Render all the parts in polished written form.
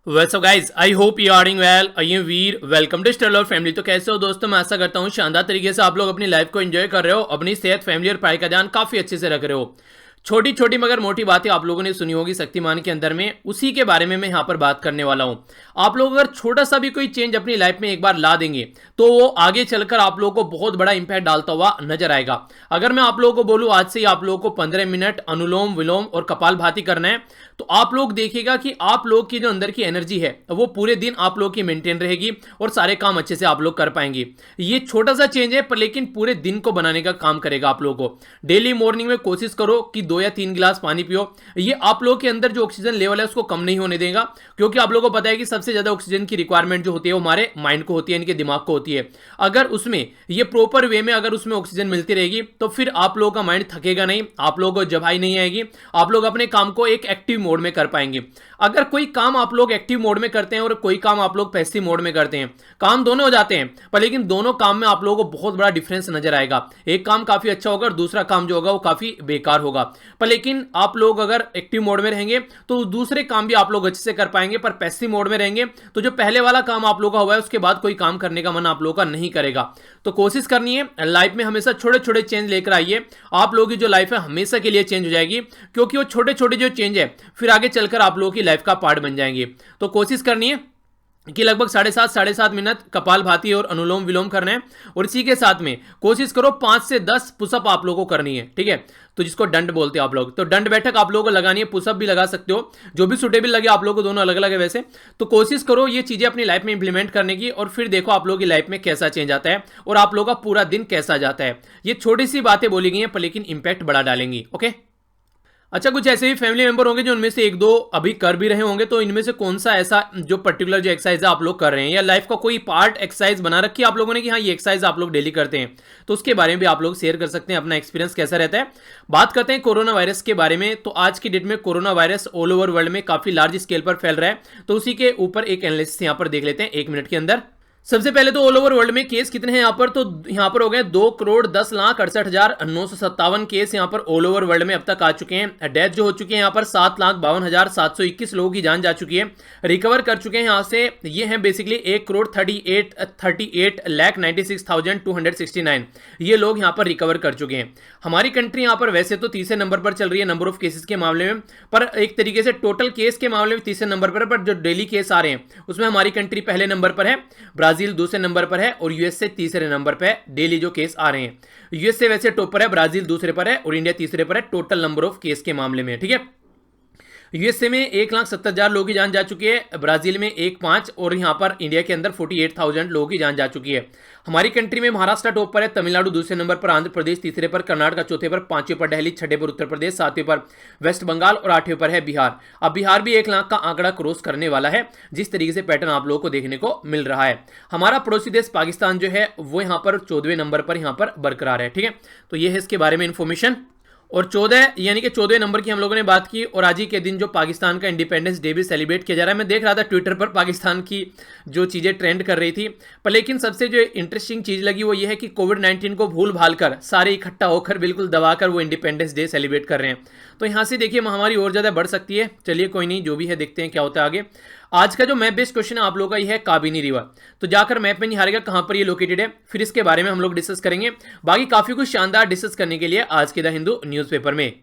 So guys I hope you are doing well. I am Veer, welcome to Stellar family. तो कैसे हो दोस्तों, मैं आशा करता हूँ शानदार तरीके से आप लोग अपनी लाइफ को एंजॉय कर रहे हो, अपनी सेहत, फैमिली और पढ़ाई का ध्यान काफी अच्छे से रख रहे हो। छोटी छोटी मगर मोटी बातें आप लोगों ने सुनी होगी शक्तिमान के अंदर में, उसी के बारे में मैं यहाँ पर बात करने वाला हूँ। आप लोग अगर छोटा सा भी कोई चेंज अपनी लाइफ में एक बार ला देंगे तो वो आगे चलकर आप लोगों को बहुत बड़ा इंपैक्ट डालता हुआ नजर आएगा। अगर मैं आप लोगों को बोलूँ आज से ही आप लोगों को 15 मिनट अनुलोम विलोम और कपालभाति करना है, तो आप लोग देखिएगा कि आप लोग की जो अंदर की एनर्जी है वो पूरे दिन आप लोग की मेंटेन रहेगी और सारे काम अच्छे से आप लोग कर पाएंगे। ये छोटा सा चेंज है पर लेकिन पूरे दिन को बनाने का काम करेगा आप लोगों को। डेली मॉर्निंग में कोशिश करो कि 2 या 3 गिलास पानी पियो। ये आप लोग के अंदर जो ऑक्सीजन लेवल है उसको कम नहीं होने देगा, क्योंकि आप लोगों को पता है कि सबसे ज्यादा ऑक्सीजन की रिक्वायरमेंट जो होती है वो हमारे माइंड को होती है, इनके दिमाग को होती है। अगर उसमें ये प्रॉपर वे में अगर उसमें ऑक्सीजन मिलती रहेगी तो फिर आप लोगों का माइंड थकेगा नहीं, आप लोगों को जवाई नहीं आएगी, आप लोग अपने काम को एक एक्टिव मोड में कर पाएंगे। अगर कोई काम आप लोग एक्टिव मोड में करते हैं और कोई काम आप लोग पैसिव मोड में करते हैं, काम दोनों हो जाते हैं पर लेकिन दोनों काम में आप लोगों को बहुत बड़ा डिफरेंस नजर आएगा। एक काम काफी अच्छा होगा और दूसरा काम जो होगा वो काफी बेकार होगा। पर लेकिन आप लोग अगर एक्टिव मोड में रहेंगे तो दूसरे काम भी आप लोग अच्छे से कर पाएंगे, पर पैसिव मोड में रहेंगे तो जो पहले वाला काम आप लोग का हुआ है उसके बाद कोई काम करने का मन आप लोगों का नहीं करेगा। तो कोशिश करनी है लाइफ में हमेशा छोटे छोटे चेंज लेकर आइए, आप लोगों की जो लाइफ है हमेशा के लिए चेंज हो जाएगी, क्योंकि वो छोटे छोटे जो चेंज है फिर आगे चलकर आप लोगों की लाइफ का पार्ट बन जाएंगे। तो कोशिश करनी है कि लगभग 7.5 मिनट कपालभाति और अनुलोम विलोम करना है, और इसी के साथ में कोशिश करो 5 से 10 पुशअप आप लोगों को करनी है, ठीक है। तो जिसको दंड बोलते हो आप लोग, तो दंड बैठक आप लोगों को लगानी है, पुशअप भी लगा सकते हो, जो भी सुटेबल लगे आप लोगों को, दोनों अलग अलग है वैसे। तो कोशिश करो ये चीजें अपनी लाइफ में इंप्लीमेंट करने की, और फिर देखो आप लोगों की लाइफ में कैसा चेंज आता है और आप लोगों का पूरा दिन कैसा जाता है। ये छोटी सी बातें बोली गई हैं पर लेकिन इंपैक्ट बड़ा डालेंगी। ओके, अच्छा, कुछ ऐसे भी फैमिली मेंबर होंगे जो उनमें से एक दो अभी कर भी रहे होंगे, तो इनमें से कौन सा ऐसा जो पर्टिकुलर जो एक्सरसाइज है आप लोग कर रहे हैं, या लाइफ का कोई पार्ट एक्सरसाइज बना रखी है आप लोगों ने कि हाँ ये एक्सरसाइज आप लोग डेली करते हैं, तो उसके बारे में भी आप लोग शेयर कर सकते हैं अपना एक्सपीरियंस कैसा रहता है। बात करते हैं कोरोना वायरस के बारे में। तो आज की डेट में corona virus all over world में काफी लार्ज स्केल पर फैल रहा है, तो उसी के ऊपर एक एनालिसिस यहाँ पर देख लेते हैं 1 मिनट के अंदर। सबसे पहले तो ऑल ओवर वर्ल्ड में केस कितने हैं यहाँ पर, तो यहाँ पर हो गए 2,10,68,957 केस यहाँ पर ऑल ओवर वर्ल्ड में अब तक आ चुके हैं। डेथ जो हो चुकी है यहाँ पर 7,52,721 लोगों की जान जा चुकी है। रिकवर कर चुके हैं यहाँ से ये हैं बेसिकली 1,38,96,269 ये लोग यहाँ पर रिकवर कर चुके हैं। हमारी कंट्री यहाँ पर वैसे तो तीसरे नंबर पर चल रही है नंबर ऑफ केसेस के मामले में, पर एक तरीके से टोटल केस के मामले में तीसरे नंबर पर जो डेली केस आ रहे हैं उसमें हमारी कंट्री पहले नंबर पर है, ब्राजील दूसरे नंबर पर है और यूएसए तीसरे नंबर पर है डेली जो केस आ रहे हैं। यूएसए वैसे टॉप पर है, ब्राजील दूसरे पर है और इंडिया तीसरे पर है टोटल नंबर ऑफ केस के मामले में, ठीक है। यूएसए में 1,70,000 लोगों की जान जा चुकी है, ब्राजील में 1,5 और यहां पर इंडिया के अंदर 48,000 लोगों की जान जा चुकी है। हमारी कंट्री में महाराष्ट्र टॉप पर है, तमिलनाडु दूसरे नंबर पर, आंध्र प्रदेश तीसरे पर, कर्नाटक चौथे पर, 5वें पर दिल्ली, 6ठे पर उत्तर प्रदेश, 7वें पर वेस्ट बंगाल और 8वें पर है बिहार। अब बिहार भी 1 लाख का आंकड़ा क्रॉस करने वाला है, जिस तरीके से पैटर्न आप लोगों को देखने को मिल रहा है। हमारा पड़ोसी देश पाकिस्तान जो है वो यहाँ पर 14वें नंबर पर यहाँ पर बरकरार है, ठीक है। तो ये है इसके बारे में इंफॉर्मेशन। और 14 यानी कि 14वें नंबर की हम लोगों ने बात की, और आज ही के दिन जो पाकिस्तान का इंडिपेंडेंस डे भी सेलिब्रेट किया जा रहा है। मैं देख रहा था ट्विटर पर पाकिस्तान की जो चीज़ें ट्रेंड कर रही थी, पर लेकिन सबसे जो इंटरेस्टिंग चीज़ लगी वो ये है कि कोविड-19 को भूल भाल कर सारे इकट्ठा होकर बिल्कुल दबाकर वो इंडिपेंडेंस डे सेलिब्रेट कर रहे हैं। तो यहाँ से देखिए महामारी और ज़्यादा बढ़ सकती है। चलिए कोई नहीं, जो भी है देखते हैं क्या होता है आगे। आज का जो मैप बेस्ड क्वेश्चन है आप लोगों का ये है काबिनी रिवर। तो जाकर मैप में नहीं हारेगा कहां पर ये लोकेटेड है, फिर इसके बारे में हम लोग डिस्कस करेंगे। बाकी काफी कुछ शानदार डिस्कस करने के लिए आज के द हिंदू न्यूज़पेपर में।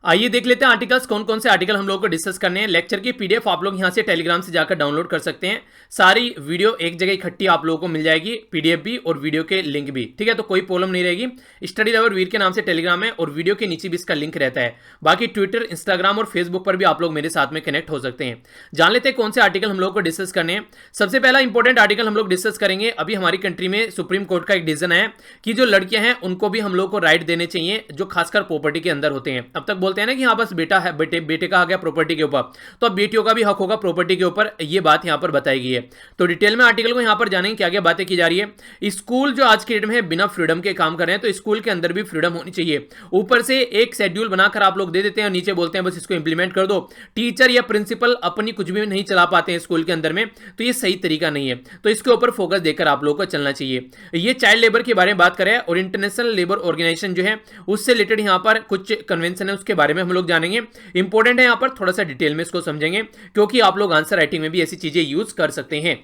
आइए देख लेते हैं आर्टिकल्स, कौन कौन से आर्टिकल हम लोग को डिस्कस करने हैं। लेक्चर की पीडीएफ आप लोग यहां से टेलीग्राम से जाकर डाउनलोड कर सकते हैं। सारी वीडियो एक जगह इकट्ठी आप लोगों को मिल जाएगी, पीडीएफ भी और वीडियो के लिंक भी, ठीक है। तो कोई प्रॉब्लम नहीं रहेगी। स्टडी लवर वीर के नाम से टेलीग्राम है और वीडियो के नीचे भी इसका लिंक रहता है। बाकी ट्विटर, इंस्टाग्राम और फेसबुक पर भी आप लोग मेरे साथ में कनेक्ट हो सकते हैं। जान लेते हैं कौन से आर्टिकल हम लोग को डिस्कस करने हैं। सबसे पहला इंपॉर्टेंट आर्टिकल हम लोग डिस्कस करेंगे। अभी हमारी कंट्री में सुप्रीम कोर्ट का एक डिसीजन है कि जो लड़कियां हैं उनको भी हम लोग को राइट देने चाहिए जो खासकर प्रॉपर्टी के अंदर होते हैं। अब तक बोलते हैं ना कि हाँ बस बेटा है, बेटे का आ गया प्रॉपर्टी के ऊपर, तो अब बेटियों का भी हक होगा प्रॉपर्टी के ऊपर, ये बात यहां पर बताई गई है। तो डिटेल में आर्टिकल को यहां पर जानेंगे क्या क्या बातें की जा रही है। स्कूल जो आज के डेट में है बिना फ्रीडम के काम कर रहे हैं, तो स्कूल के अंदर भी फ्रीडम होनी चाहिए। ऊपर से एक शेड्यूल बनाकर आप लोग दे देते हैं और नीचे बोलते हैं बस इसको इंप्लीमेंट कर दो। टीचर या प्रिंसिपल अपनी कुछ भी नहीं चला पाते हैं स्कूल के अंदर में, तो ये सही तरीका नहीं है। तो इसके ऊपर फोकस देकर आप लोगों को चलना चाहिए। ये चाइल्ड लेबर के बारे में बात करें और इंटरनेशनल लेबर ऑर्गेनाइजेशन जो है उससे रिलेटेड यहाँ पर कुछ कन्वेंशन है उसके बारे में हम लोग जानेंगे। इंपॉर्टेंट है, यहाँ पर थोड़ा सा डिटेल में इसको समझेंगे क्योंकि आप लोग आंसर राइटिंग में भी ऐसी चीजें यूज कर सकते हैं।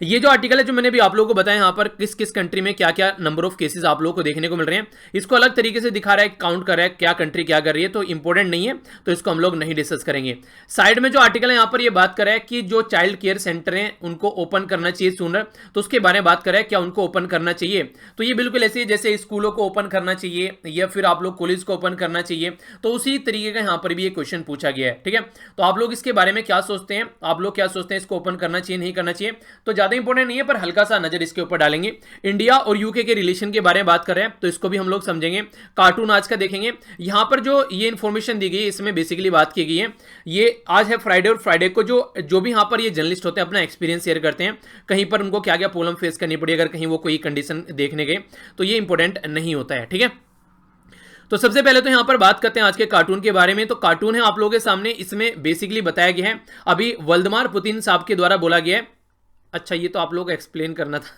ये जो आर्टिकल है जो मैंने भी आप लोगों को बताया, यहाँ पर किस किस कंट्री में क्या क्या नंबर ऑफ केसेस आप लोगों को देखने को मिल रहे हैं, इसको अलग तरीके से दिखा रहा है, काउंट कर रहा है क्या कंट्री क्या कर रही है, तो इंपॉर्टेंट नहीं है, तो इसको हम लोग नहीं डिस्कस करेंगे। साइड में जो आर्टिकल है यहाँ पर ये बात कर रहा है कि जो चाइल्ड केयर सेंटर है उनको ओपन करना चाहिए सूनर, तो उसके बारे में बात कर रहा है क्या उनको ओपन करना चाहिए। तो ये बिल्कुल ऐसे ही जैसे स्कूलों को ओपन करना चाहिए या फिर आप लोग कॉलेज को ओपन करना चाहिए, तो उसी तरीके का यहाँ पर भी ये क्वेश्चन पूछा गया है। ठीक है, तो आप लोग इसके बारे में क्या सोचते हैं, आप लोग क्या सोचते हैं, इसको ओपन करना चाहिए नहीं करना चाहिए, तो ज्यादा इंपॉर्टेंट नहीं है पर हल्का सा नजर इसके ऊपर डालेंगे। इंडिया और यूके के रिलेशन के बारे में बात कर रहे हैं, तो इसको भी हम लोग समझेंगे। कार्टून आज का देखेंगे, यहां पर जो ये इंफॉर्मेशन दी गई है इसमें बेसिकली बात की गई है, ये आज है फ्राइडे और फ्राइडे को जो भी यहां पर ये जर्नलिस्ट होते हैं अपना एक्सपीरियंस शेयर करते हैं, कहीं पर उनको क्या क्या प्रॉब्लम फेस करनी पड़ी अगर कहीं वो कोई कंडीशन देखने गए, तो ये इंपॉर्टेंट नहीं होता है। ठीक है, तो सबसे पहले तो यहां पर बात करते हैं आज के कार्टून के बारे में। तो कार्टून है आप लोगों के सामने, इसमें बेसिकली बताया गया है, अभी व्लादिमीर पुतिन साहब के द्वारा बोला गया है। अच्छा, ये तो आप लोग को एक्सप्लेन करना था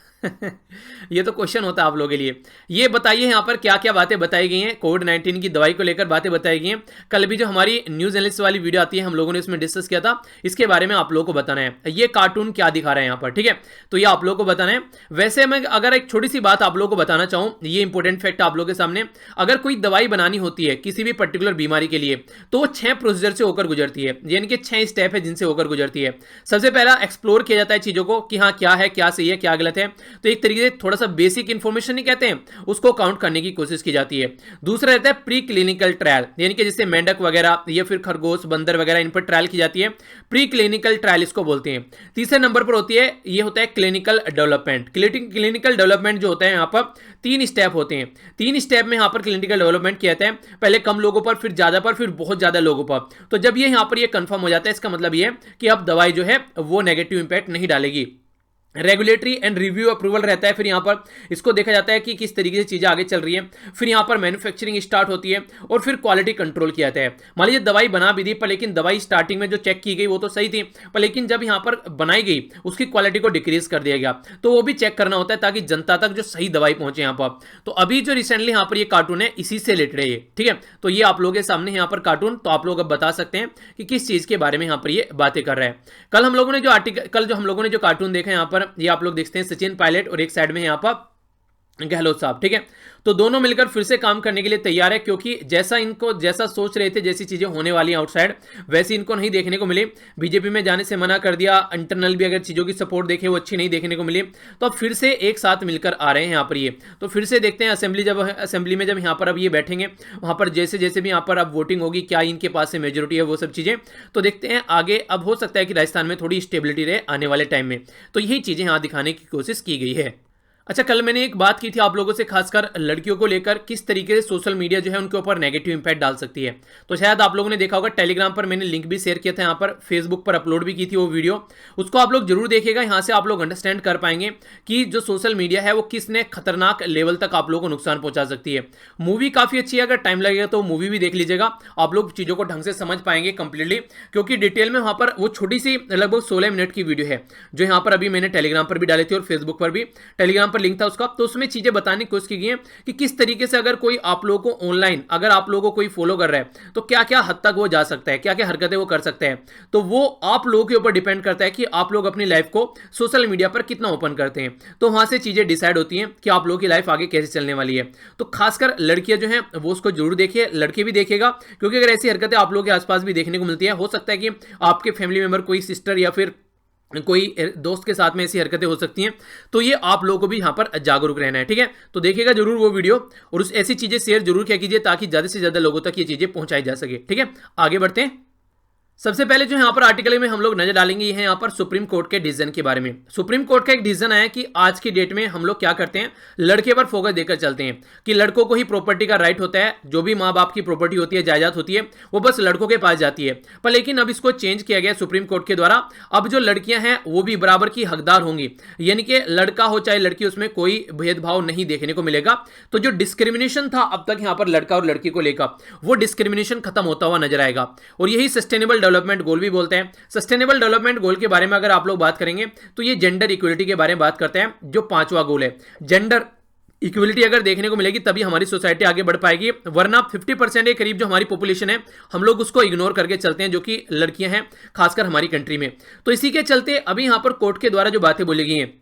ये तो क्वेश्चन होता है आप लोगों के लिए। ये बताइए यहाँ पर क्या क्या बातें बताई गई हैं, कोविड-19 की दवाई को लेकर बातें बताई गई हैं। कल भी जो हमारी न्यूज एनालिस्ट वाली वीडियो आती है हम लोगों ने उसमें डिस्कस किया था, इसके बारे में आप लोगों को बताना है ये कार्टून क्या दिखा रहा है यहाँ पर। ठीक है, तो ये आप लोगों को बताना है। वैसे मैं अगर एक छोटी सी बात आप लोगों को बताना चाहूँ, ये इंपॉर्टेंट फैक्ट आप लोगों के सामने, अगर कोई दवाई बनानी होती है किसी भी पर्टिकुलर बीमारी के लिए, तो वो 6 प्रोसीजर से होकर गुजरती है, यानी कि 6 स्टेप है जिनसे होकर गुजरती है। सबसे पहला एक्सप्लोर किया जाता है चीजों को कि हाँ क्या है, क्या सही है, क्या गलत है, तो एक तरीके से थोड़ा सा बेसिक इंफॉर्मेशन नहीं कहते हैं, उसको काउंट करने की कोशिश की जाती है। दूसरा रहता है प्री क्लिनिकल ट्रायल, यानी कि जैसे मेंढक वगैरह या फिर खरगोश, बंदर वगैरह, इन पर ट्रायल की जाती है, प्री क्लिनिकल ट्रायल इसको बोलते हैं। तीसरे नंबर पर होती है, ये होता है क्लिनिकल डेवलपमेंट। क्लिनिकल डेवलपमेंट जो होता है यहाँ पर 3 स्टेप होते हैं, 3 स्टेप में यहाँ पर क्लिनिकल डेवलपमेंट किया जाता है, पहले कम लोगों पर, फिर ज्यादा पर, फिर बहुत ज्यादा लोगों पर। तो जब ये यहाँ पर ये कंफर्म हो जाता है, इसका मतलब ये कि अब दवाई जो है वो नेगेटिव इंपैक्ट नहीं डालेगी। रेगुलेटरी एंड रिव्यू अप्रूवल रहता है, फिर यहाँ पर इसको देखा जाता है कि किस तरीके से चीज़ें आगे चल रही है, फिर यहाँ पर मैन्युफैक्चरिंग स्टार्ट होती है और फिर क्वालिटी कंट्रोल किया जाता है। मान लीजिए दवाई बना भी दी पर लेकिन दवाई स्टार्टिंग में जो चेक की गई वो तो सही थी, पर लेकिन जब यहाँ पर बनाई गई उसकी क्वालिटी को डिक्रीज कर दिया गया, तो वो भी चेक करना होता है ताकि जनता तक जो सही दवाई पहुंचे यहाँ पर। तो अभी जो रिसेंटली यहाँ पर ये कार्टून है इसी से रिलेटेड है ये। ठीक है, तो ये आप लोगों के सामने यहाँ पर कार्टून, तो आप लोग अब बता सकते हैं कि किस चीज़ के बारे में यहाँ पर ये बातें कर रहे हैं। कल हम लोगों ने जो कार्टून देखा यहाँ पर, ये आप लोग देखते हैं सचिन पायलट और एक साइड में यहाँ पर गहलोत साहब। ठीक है, तो दोनों मिलकर फिर से काम करने के लिए तैयार है, क्योंकि जैसा सोच रहे थे जैसी चीजें होने वाली आउटसाइड वैसी इनको नहीं देखने को मिली। बीजेपी में जाने से मना कर दिया, इंटरनल भी अगर चीजों की सपोर्ट देखे वो अच्छी नहीं देखने को मिली, तो अब फिर से एक साथ मिलकर आ रहे हैं यहाँ पर ये। तो फिर से देखते हैं असेंबली में जब यहाँ पर अब ये बैठेंगे, वहां पर जैसे जैसे भी यहाँ पर अब वोटिंग होगी, क्या इनके पास से मेजोरिटी है, वो सब चीजें तो देखते हैं आगे। अब हो सकता है कि राजस्थान में थोड़ी स्टेबिलिटी रहे आने वाले टाइम में, तो यही चीजें यहाँ दिखाने की कोशिश की गई है। अच्छा, कल मैंने एक बात की थी आप लोगों से, खासकर लड़कियों को लेकर किस तरीके से सोशल मीडिया जो है उनके ऊपर नेगेटिव इंपैक्ट डाल सकती है। तो शायद आप लोगों ने देखा होगा, टेलीग्राम पर मैंने लिंक भी शेयर किया था, यहाँ पर फेसबुक पर अपलोड भी की थी वो वीडियो, उसको आप लोग जरूर देखिएगा। यहाँ से आप लोग अंडरस्टैंड कर पाएंगे कि जो सोशल मीडिया है वो किसने खतरनाक लेवल तक आप लोगों को नुकसान पहुंचा सकती है। मूवी काफी अच्छी है, अगर टाइम लगेगा तो मूवी भी देख लीजिएगा, आप लोग चीजों को ढंग से समझ पाएंगे कंप्लीटली, क्योंकि डिटेल में वहां पर वो छोटी सी लगभग 16 मिनट की वीडियो है जो यहाँ पर अभी मैंने टेलीग्राम पर भी डाली थी और फेसबुक पर भी, टेलीग्राम पर लिंक था उसका, तो उसमें चीजें बताने की कोशिश की गई है कि किस तरीके से अगर कोई आप लोगों को ऑनलाइन, अगर आप लोगों को कोई फॉलो कर रहा है तो क्या क्या हद तक वो जा सकता है, क्या क्या हरकतें वो कर सकते हैं। तो वो आप लोगों के ऊपर डिपेंड करता है कि आप लोग अपनी लाइफ को सोशल मीडिया पर कितना ओपन करते हैं, तो वहां से चीजें डिसाइड होती हैं कि आप लोगों की लाइफ आगे कैसे चलने वाली है। तो खासकर लड़कियां जो हैं वो उसको जरूर देखिए, लड़के भी देखेगा, क्योंकि अगर ऐसी हरकतें आप लोगों के आसपास भी देखने को मिलती है, हो सकता है कि आपके फैमिली मेंबर, कोई सिस्टर या फिर कोई दोस्त के साथ में ऐसी हरकतें हो सकती हैं, तो ये आप लोगों को भी यहां पर जागरूक रहना है। ठीक है, तो देखिएगा जरूर वो वीडियो और उस ऐसी चीजें शेयर जरूर किया कीजिए ताकि ज्यादा से ज्यादा लोगों तक ये चीजें पहुंचाई जा सके। ठीक है, आगे बढ़ते हैं। सबसे पहले जो यहाँ पर आर्टिकल में हम लोग नजर डालेंगे, ये है यहाँ पर सुप्रीम कोर्ट के डिसीजन के बारे में। सुप्रीम कोर्ट का एक डिसीजन आया कि आज की डेट में हम लोग क्या करते हैं, लड़के पर फोकस देकर चलते हैं कि लड़कों को ही प्रॉपर्टी का राइट होता है, जो भी माँ बाप की प्रॉपर्टी होती है, जायदाद होती है, वो बस लड़कों के पास जाती है। पर लेकिन अब इसको चेंज किया गया सुप्रीम कोर्ट के द्वारा, अब जो लड़कियां हैं वो भी बराबर की हकदार होंगी, यानी कि लड़का हो चाहे लड़की, उसमें कोई भेदभाव नहीं देखने को मिलेगा। तो जो डिस्क्रिमिनेशन था अब तक यहाँ पर लड़का और लड़की को लेकर, वो डिस्क्रिमिनेशन खत्म होता हुआ नजर आएगा। और यही सस्टेनेबल डेवलपमेंट गोल भी बोलते हैं। सस्टेनेबल डेवलपमेंट गोल के बारे में अगर आप लोग बात करेंगे तो ये जेंडर इक्वलिटी के बारे में बात करते हैं, जो 5वां गोल है, जेंडर इक्वलिटी अगर देखने को मिलेगी तभी हमारी सोसाइटी आगे बढ़ पाएगी, वरना 50% के करीब जो हमारी पॉपुलेशन है हम लोग उसको इग्नोर करके चलते हैं, जो कि लड़कियां हैं खासकर हमारी कंट्री में। तो इसी के चलते अभी यहां पर कोर्ट के द्वारा जो बातें बोली गई हैं,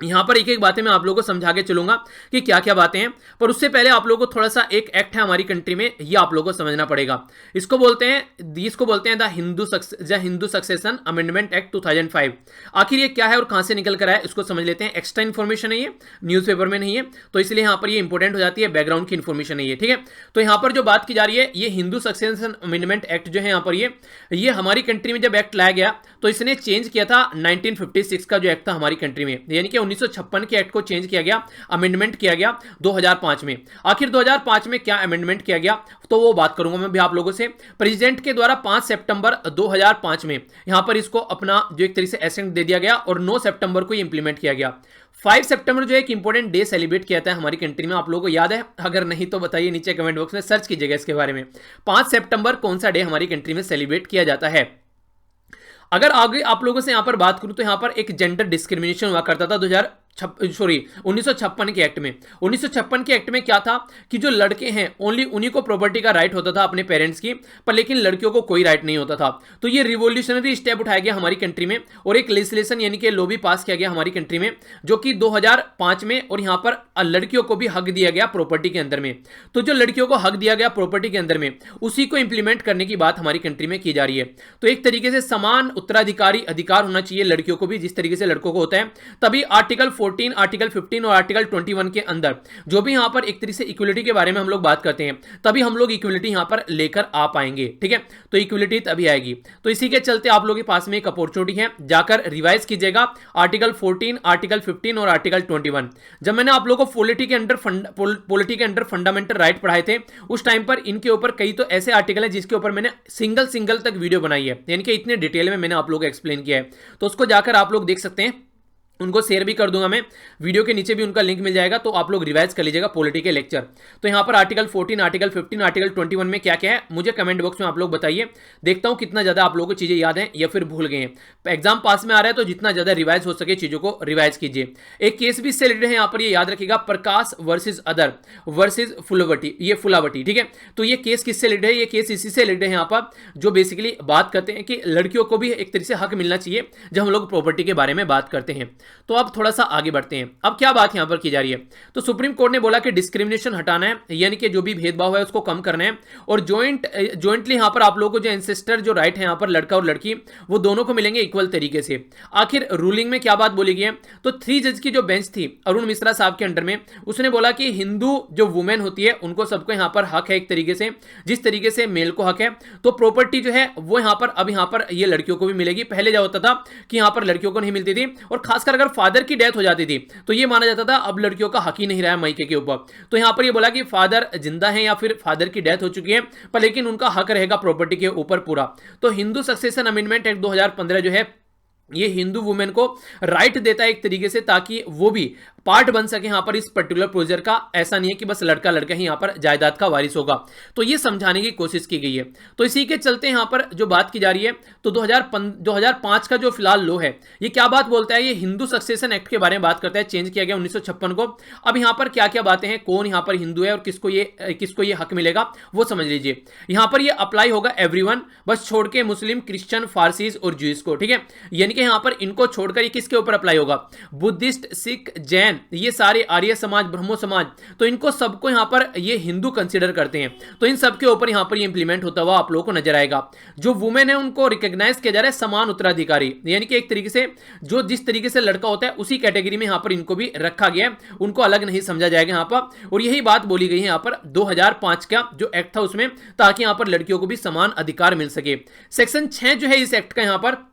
यहां पर एक एक बातें मैं आप लोगों को समझा के चलूंगा कि क्या क्या बातें हैं, पर उससे पहले आप लोगों को थोड़ा सा एक एक्ट है हमारी कंट्री में, ये आप लोगों को समझना पड़ेगा। इसको बोलते हैं the Hindu succession amendment act 2005। आखिर ये क्या है और कहां से निकल कर आया, इसको समझ लेते हैं। एक्स्ट्रा इन्फॉर्मेशन है, ये न्यूज़पेपर में नहीं है, तो इसलिए यहां पर ये इंपॉर्टेंट हो जाती है, बैकग्राउंड की इन्फॉर्मेशन है ये, ठीक है। तो यहां पर जो बात की जा रही है, ये हिंदू सक्सेशन अमेंडमेंट एक्ट जो है यहां पर ये हमारी कंट्री में जब एक्ट लाया गया तो इसने चेंज किया था 1956 का जो एक्ट था हमारी कंट्री में, यानी कि 1956 के एक्ट को चेंज किया गया, अमेंडमेंट किया गया 2005 में। आखिर 2005 में क्या अमेंडमेंट किया गया, तो वो बात करूंगा मैं भी आप लोगों से। प्रेसिडेंट के द्वारा 5 सितंबर 2005 में यहां पर इसको अपना जो एक तरीके से एसेंट दे दिया गया और 9 सितंबर को इंप्लीमेंट किया गया। 5 सितंबर जो एक इंपॉर्टेंट डे सेलिब्रेट किया था हमारी कंट्री में, आप लोगों को याद है? अगर नहीं तो बताइए नीचे कमेंट बॉक्स में, सर्च कीजिएगा इसके बारे में। 5 सितंबर कौन सा डे हमारी कंट्री में सेलिब्रेट किया जाता है? अगर आगे आप लोगों से यहां पर बात करूं तो यहां पर एक जेंडर डिस्क्रिमिनेशन हुआ करता था 1956 के एक्ट में। 1956 के एक्ट में क्या था कि जो लड़के हैं ओनली उन्हीं को प्रॉपर्टी का राइट होता था अपने पेरेंट्स की, पर लेकिन लड़कियों को कोई राइट नहीं होता था। तो ये रिवोल्यूशनरी स्टेप उठाया गया हमारी कंट्री में और एक लेजिस्लेशन यानी कि लॉ भी पास किया गया हमारी कंट्री में, जो कि 2005 में, और यहां पर लड़कियों को भी हक दिया गया प्रॉपर्टी के अंदर में। तो जो लड़कियों को हक दिया गया प्रॉपर्टी के अंदर में, उसी को इंप्लीमेंट करने की बात हमारी कंट्री में की जा रही है। तो एक तरीके से समान उत्तराधिकारी अधिकार होना चाहिए लड़कियों को भी, जिस तरीके से लड़कों को होता है। तभी आर्टिकल 14, आर्टिकल 15 और आर्टिकल 21 के अंदर जो भी यहां पर एक तरीके से इक्वलिटी के बारे में हम लोग बात करते हैं, तभी हम लोग इक्वलिटी यहां पर लेकर आ पाएंगे, ठीक है। तो इक्वलिटी तभी आएगी। तो इसी के चलते आप लोगों के पास में एक अपॉर्चुनिटी है, जाकर रिवाइज कीजिएगा आर्टिकल 14, आर्टिकल 15 और आर्टिकल 21। जब मैंने आप लोगों को पॉलिटी के अंडर फंडामेंटल राइट पढ़ाए थे, उस टाइम पर इनके ऊपर कई तो ऐसे आर्टिकल है जिसके ऊपर मैंने सिंगल तक वीडियो बनाई है, यानी कि इतने डिटेल में मैंने आप लोगों को एक्सप्लेन किया है। तो उसको जाकर आप लोग देख सकते हैं, उनको शेयर भी कर दूंगा मैं, वीडियो के नीचे भी उनका लिंक मिल जाएगा, तो आप लोग रिवाइज कर लीजिएगा पॉलिटी के लेक्चर। तो यहां पर आर्टिकल 14, आर्टिकल 15, आर्टिकल 21 में क्या क्या है मुझे कमेंट बॉक्स में आप लोग बताइए, देखता हूं कितना ज्यादा आप लोगों को चीजें याद हैं या फिर भूल गए हैं। एग्जाम पास में आ रहा है तो जितना ज्यादा रिवाइज हो सके चीजों को रिवाइज कीजिए। एक केस भी इससे रिलेटेड है यहां पर, ये याद रखिएगा, प्रकाश वर्सेज अदर वर्सेज फुलावटी, ठीक है। तो ये केस किससे रिलेटेड है? ये केस इसी से रिलेटेड है यहां पर, जो बेसिकली बात करते हैं कि लड़कियों को भी एक तरीके से हक मिलना चाहिए जब हम लोग प्रॉपर्टी के बारे में बात करते हैं। तो अब थोड़ा सा आगे बढ़ते हैं। अब क्या बात यहां पर की जा रही है, तो सुप्रीम कोर्ट ने बोला कि डिस्क्रिमिनेशन हटाना है, यानी कि जो भी भेदभाव है उसको कम करना है, और जॉइंटली यहां पर आप लोगों को जो एंसेस्टर जो राइट है यहां पर लड़का और लड़की वो दोनों को मिलेंगे इक्वल तरीके से। आखिर रूलिंग में क्या बात बोली गई है, तो 3 जज की जो बेंच थी अरुण मिश्रा साहब के अंडर में, उसने बोला कि हिंदू जो वुमेन होती है उनको सबको यहां पर हक है एक तरीके से, जिस तरीके से मेल को हक है। तो प्रॉपर्टी जो है वो यहां पर अब यहां पर ये लड़कियों को भी मिलेगी। पहले क्या होता था कि यहां पर लड़कियों को नहीं मिलती थी, और खासकर अगर फादर की डेथ हो जाती थी तो ये माना जाता था अब लड़कियों का हक ही नहीं रहा है मायके के ऊपर। तो यहां पर ये बोला कि फादर जिंदा है या फिर फादर की डेथ हो चुकी है, पर लेकिन उनका हक रहेगा प्रॉपर्टी के ऊपर पूरा। तो हिंदू सक्सेशन अमेंडमेंट एक्ट 2015 जो है ये हिंदू वुमेन को राइट देता है एक तरीके से, ताकि वो भी पार्ट बन सके यहां पर इस पर्टिकुलर प्रोसीजर का। ऐसा नहीं है कि बस लड़का लड़का ही यहां पर जायदाद का वारिस होगा, तो ये समझाने की कोशिश की गई है। तो इसी के चलते यहां पर जो बात की जा रही है, तो 2005 का जो फिलहाल लॉ है ये क्या बात बोलता है, ये हिंदू सक्सेशन एक्ट के बारे में बात करता है, चेंज किया गया 1956 को। अब यहां पर क्या क्या बातें हैं, कौन यहां पर हिंदू है और किसको ये हक मिलेगा वो समझ लीजिए। यहां पर ये अप्लाई होगा एवरीवन, बस छोड़ के मुस्लिम, क्रिश्चियन, फारसीज और ज्यूज को, ठीक है। यानी कि यहां पर इनको छोड़कर ये किसके ऊपर अप्लाई होगा, बुद्धिस्ट, सिख, जैन, ये सारे आर्य समाज, ब्रह्मो समाज, तो इनको सबको यहां पर ये हिंदू कंसीडर करते हैं। तो इन सबके ऊपर यहां पर ये इंप्लीमेंट होता हुआ आप लोगों को नजर आएगा। जो वुमेन है उनको रिकॉग्नाइज किया जा रहा है समान उत्तराधिकारी, यानी कि एक तरीके से जो जिस तरीके से लड़का होता है उसी कैटेगरी में यहां पर इनको भी रखा गया है, उनको अलग नहीं समझा जाएगा यहां पर। और यही बात बोली गई है यहां पर 2005 का जो एक्ट था उसमें, ताकि यहां पर लड़कियों को भी समान अधिकार मिल सके। सेक्शन 6 जो है इस एक्ट का यहां पर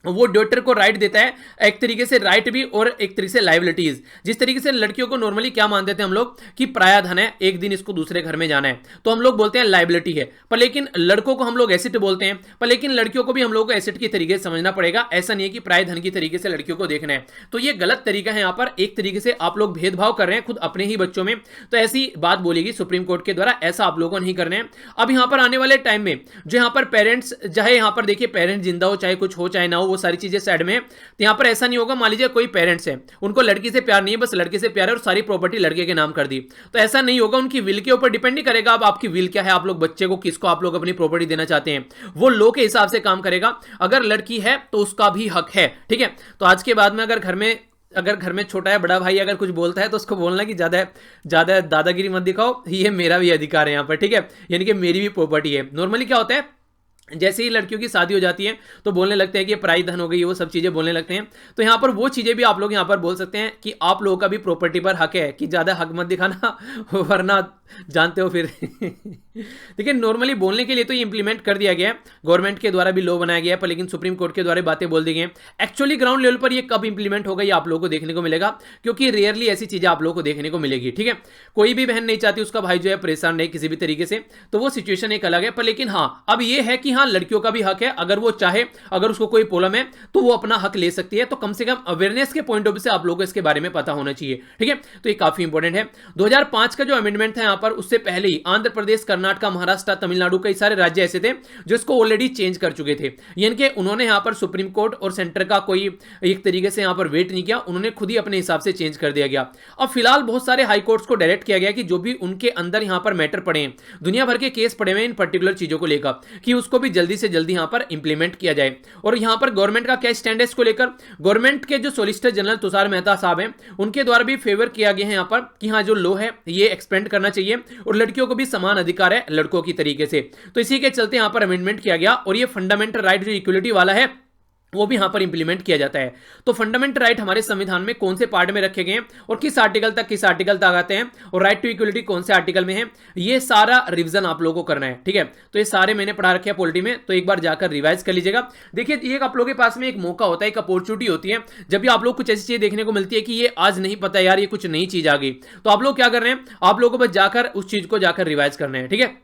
वो डॉटर को राइट देता है, एक तरीके से राइट भी और एक तरीके से लायबिलिटीज। जिस तरीके से लड़कियों को नॉर्मली क्या मानते थे हम लोग कि पराया धन है, एक दिन इसको दूसरे घर में जाना है, तो हम लोग बोलते हैं लायबिलिटी है, पर लेकिन लड़कों को हम लोग एसेट बोलते हैं। पर लेकिन लड़कियों को भी हम लोगों को एसेट की तरीके से समझना पड़ेगा, ऐसा नहीं है कि पराय धन की तरीके से लड़कियों को देखना है। तो ये गलत तरीका है, यहाँ पर एक तरीके से आप लोग भेदभाव कर रहे हैं खुद अपने ही बच्चों में। तो ऐसी बात बोलेगी सुप्रीम कोर्ट के द्वारा, ऐसा आप लोगों को नहीं करना है। अब यहाँ पर आने वाले टाइम में जो यहाँ पर पेरेंट्स, चाहे यहाँ पर देखिए पेरेंट्स जिंदा हो चाहे कुछ हो चाहे ना हो, वो सारी चीजें साइड में है। तो यहाँ पर ऐसा नहीं होगा, मान लीजिए कोई पेरेंट्स है, उनको लड़की से प्यार नहीं है, बस लड़के से प्यार है और सारी प्रॉपर्टी लड़के के नाम कर दी, तो ऐसा नहीं होगा। उनकी विल के ऊपर डिपेंड नहीं करेगा अब आपकी विल क्या है, आप लोग बच्चे को किसको आप लोग अपनी प्रॉपर्टी देना चाहते हैं, वो लॉ के हिसाब से काम करेगा। अगर लड़की है तो उसका भी हक है, ठीक है। तो आज के बाद में अगर घर में छोटा है बड़ा भाई अगर कुछ बोलता है तो उसको बोलना कि ज्यादा ज्यादा दादागिरी मत दिखाओ, ये मेरा भी अधिकार है यहाँ पर, ठीक है, यानी कि मेरी भी प्रॉपर्टी है। नॉर्मली क्या होता है, जैसे ही लड़कियों की शादी हो जाती है तो बोलने लगते हैं कि पराई धन हो गई, वो सब चीजें बोलने लगते हैं। तो यहाँ पर वो चीजें भी आप लोग यहाँ पर बोल सकते हैं कि आप लोगों का भी प्रॉपर्टी पर हक है, कि ज्यादा हक मत दिखाना वरना जानते हो फिर देखिए नॉर्मली बोलने के लिए तो ये इंप्लीमेंट कर दिया गया है, गवर्नमेंट के द्वारा भी लॉ बनाया गया है, पर लेकिन सुप्रीम कोर्ट के द्वारा बातें बोल दी गई हैं। एक्चुअली ग्राउंड लेवल पर ये कब इंप्लीमेंट होगा ये आप लोगों को देखने को मिलेगा, क्योंकि रेयरली ऐसी चीजें आप लोगों को देखने को मिलेगी, ठीक है। कोई भी बहन नहीं चाहती उसका भाई जो है परेशान रहे किसी भी तरीके से, तो वो सिचुएशन एक अलग है। पर लेकिन हाँ अब ये है कि हाँ लड़कियों का भी हक है, अगर वो चाहे, अगर उसको कोई प्रॉब्लम है तो वो अपना हक ले सकती है। तो कम से कम अवेयरनेस के पॉइंट ऑफ व्यू से आप लोगों को इसके बारे में पता होना चाहिए, ठीक है। तो ये काफी इंपॉर्टेंट है। 2005 का जो अमेंडमेंट था यहाँ पर, उससे पहले ही आंध्र प्रदेश, कर्नाटक, महाराष्ट्र, तमिलनाडु कई सारे राज्य ऐसे थे जो इसको ऑलरेडी चेंज कर चुके थे, यानी कि उन्होंने यहाँ पर सुप्रीम कोर्ट और सेंटर का कोई एक तरीके से यहाँ पर वेट नहीं किया, उन्होंने खुद ही अपने हिसाब से चेंज कर दिया गया। अब फिलहाल बहुत सारे हाई कोर्ट्स को डायरेक्ट किया गया कि जो भी उनके अंदर यहाँ पर मैटर पड़े हैं, दुनिया भर के केस पड़े हुए इन पर्टिकुलर चीजों को लेकर, कि उसको भी जल्दी से जल्दी यहाँ पर इंप्लीमेंट किया जाए। और यहाँ पर गवर्नमेंट का क्या स्टैंड है इसको लेकर, गवर्नमेंट के जो सोलिसिटर जनरल तुषार मेहता साहब हैं उनके द्वारा भी फेवर किया गया है यहाँ पर कि हाँ जो लॉ है ये एक्सपेंड करना चाहिए और लड़कियों को भी समान अधिकार है लड़कों की तरीके से। तो इसी के चलते यहाँ पर अमेंडमेंट किया गया और ये फंडामेंटल राइट जो इक्वलिटी वाला है वो भी यहां पर इंप्लीमेंट किया जाता है। तो फंडामेंटल राइट हमारे संविधान में कौन से पार्ट में रखे गए हैं और किस आर्टिकल तक आते हैं, और राइट टू इक्वलिटी कौन से आर्टिकल में है, ये सारा रिवीजन आप लोगों को करना है, ठीक है। तो ये सारे मैंने पढ़ा रखे हैं पॉलिटी में, तो एक बार जाकर रिवाइज कर लीजिएगा। देखिए ये आप लोगों के पास में एक मौका होता है, एक अपॉर्चुनिटी होती है, जब भी आप लोग कुछ ऐसी चीजें देखने को मिलती है कि ये आज नहीं पता यार, ये कुछ नई चीज आ गई, तो आप लोग क्या कर रहे हैं, आप लोगों को बस जाकर उस चीज को जाकर रिवाइज करना है, ठीक है।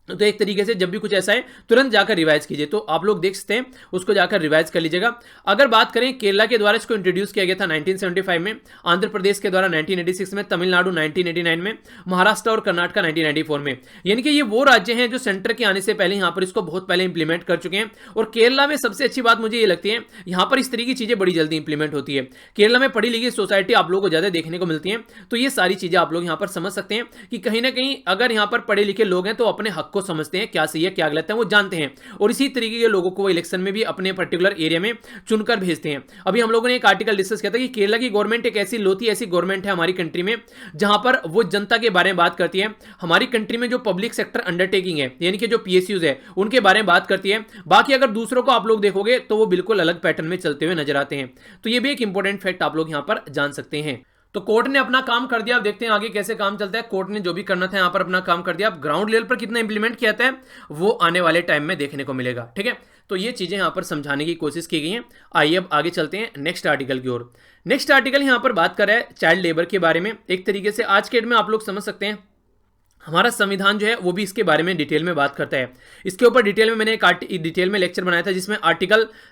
तो एक तरीके से जब भी कुछ ऐसा है तुरंत जाकर रिवाइज कीजिए, तो आप लोग देख सकते हैं उसको जाकर रिवाइज कर लीजिएगा। अगर बात करें केरला के द्वारा इसको इंट्रोड्यूस किया गया था 1975 में, आंध्र प्रदेश के द्वारा 1986 में, तमिलनाडु 1989 में, महाराष्ट्र और कर्नाटक 1994 में, यानी कि ये वो राज्य हैं जो सेंटर के आने से पहले यहाँ पर इसको बहुत पहले इंप्लीमेंट कर चुके हैं। और केरला में सबसे अच्छी बात मुझे ये लगती है, यहाँ पर इस तरह की चीजें बड़ी जल्दी इंप्लीमेंट होती है। केरला में पढ़ी लिखी सोसाइटी आप लोगों को ज्यादा देखने को मिलती है, तो ये सारी चीजें आप लोग यहाँ पर समझ सकते हैं कि कहीं ना कहीं अगर यहाँ पर पढ़े लिखे लोग हैं तो अपने हक को समझते हैं, क्या सही है क्या गलत है वो जानते हैं, और इसी तरीके के लोगों को वो इलेक्शन में भी अपने पर्टिकुलर एरिया में चुनकर भेजते हैं। अभी हम लोगों ने एक आर्टिकल डिस्कस किया था कि केरला की गवर्नमेंट एक ऐसी लोती ऐसी गवर्नमेंट है हमारी कंट्री में जहां पर वो जनता के बारे में बात करती है। हमारी कंट्री में जो पब्लिक सेक्टर अंडरटेकिंग है यानी कि जो पीएसयूज है उनके बारे में बात करती है, बाकी अगर दूसरों को आप लोग देखोगे तो वो बिल्कुल अलग पैटर्न में चलते हुए नजर आते हैं। तो ये भी एक इंपॉर्टेंट फैक्ट आप लोग यहां पर जान सकते हैं। तो कोर्ट ने अपना काम कर दिया, अब देखते हैं आगे कैसे काम चलता है। कोर्ट ने जो भी करना था यहाँ पर अपना काम कर दिया, अब ग्राउंड लेवल पर कितना इंप्लीमेंट किया था वो आने वाले टाइम में देखने को मिलेगा, ठीक है। तो ये चीजें यहाँ पर समझाने की कोशिश की गई हैं। आइए अब आगे चलते हैं नेक्स्ट आर्टिकल की ओर। नेक्स्ट आर्टिकल यहाँ पर बात कर रहा है चाइल्ड लेबर के बारे में। एक तरीके से आज के डेट में आप लोग समझ सकते हैं हमारा संविधान जो है वो भी इसके बारे में डिटेल में बात करता है। इसके ऊपर डिटेल में मैंने एक डिटेल में लेक्चर बनाया था जिसमें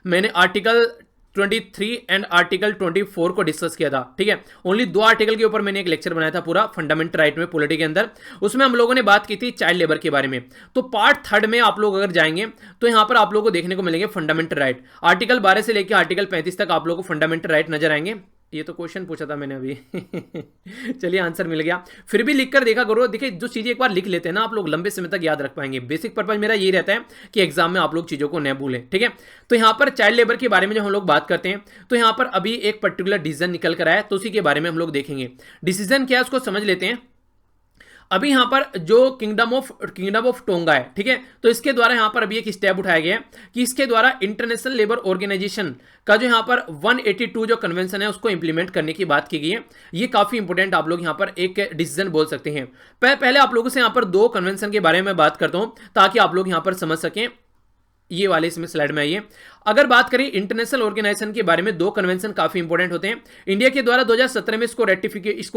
मैंने आर्टिकल 23 एंड आर्टिकल 24 को डिस्कस किया था, ठीक है। ओनली 2 आर्टिकल के ऊपर मैंने एक लेक्चर बनाया था पूरा फंडामेंटल राइट में पॉलिटी के अंदर, उसमें हम लोगों ने बात की थी चाइल्ड लेबर के बारे में। तो पार्ट 3 में आप लोग अगर जाएंगे तो यहां पर आप लोगों को देखने को मिलेंगे फंडामेंटल राइट, आर्टिकल 12 से लेकर आर्टिकल 35 तक आप लोगों को फंडामेंटल राइट नजर आएंगे। ये तो क्वेश्चन पूछा था मैंने अभी चलिए आंसर मिल गया। फिर भी लिख कर देखा करो, देखिए जो चीजें एक बार लिख लेते हैं ना आप लोग लंबे समय तक याद रख पाएंगे। बेसिक पर्पज मेरा ये रहता है कि एग्जाम में आप लोग चीजों को न भूलें, ठीक है। तो यहाँ पर चाइल्ड लेबर के बारे में जब हम लोग बात करते हैं तो यहाँ पर अभी एक पर्टिकुलर डिसीजन निकल कर आया, तो उसी के बारे में हम लोग देखेंगे। डिसीजन क्या है उसको समझ लेते हैं। अभी यहां पर जो किंगडम ऑफ टोंगा है, ठीक है, तो इसके द्वारा यहां पर अभी एक स्टेप उठाया गया है कि इसके द्वारा इंटरनेशनल लेबर ऑर्गेनाइजेशन का जो यहां पर 182 जो कन्वेंशन है उसको इंप्लीमेंट करने की बात की गई है। ये काफी इंपोर्टेंट आप लोग यहां पर एक डिसीजन बोल सकते हैं। पहले आप लोगों से यहां पर 2 कन्वेंशन के बारे में बात करता हूं ताकि आप लोग यहां पर समझ सकें। ये वाले इसमें स्लाइड में आइए। अगर बात करें इंटरनेशनल ऑर्गेनाइजेशन के बारे में, 2 कन्वेंशन काफी इंपॉर्टेंट होते हैं। इंडिया के द्वारा 2017 में इसको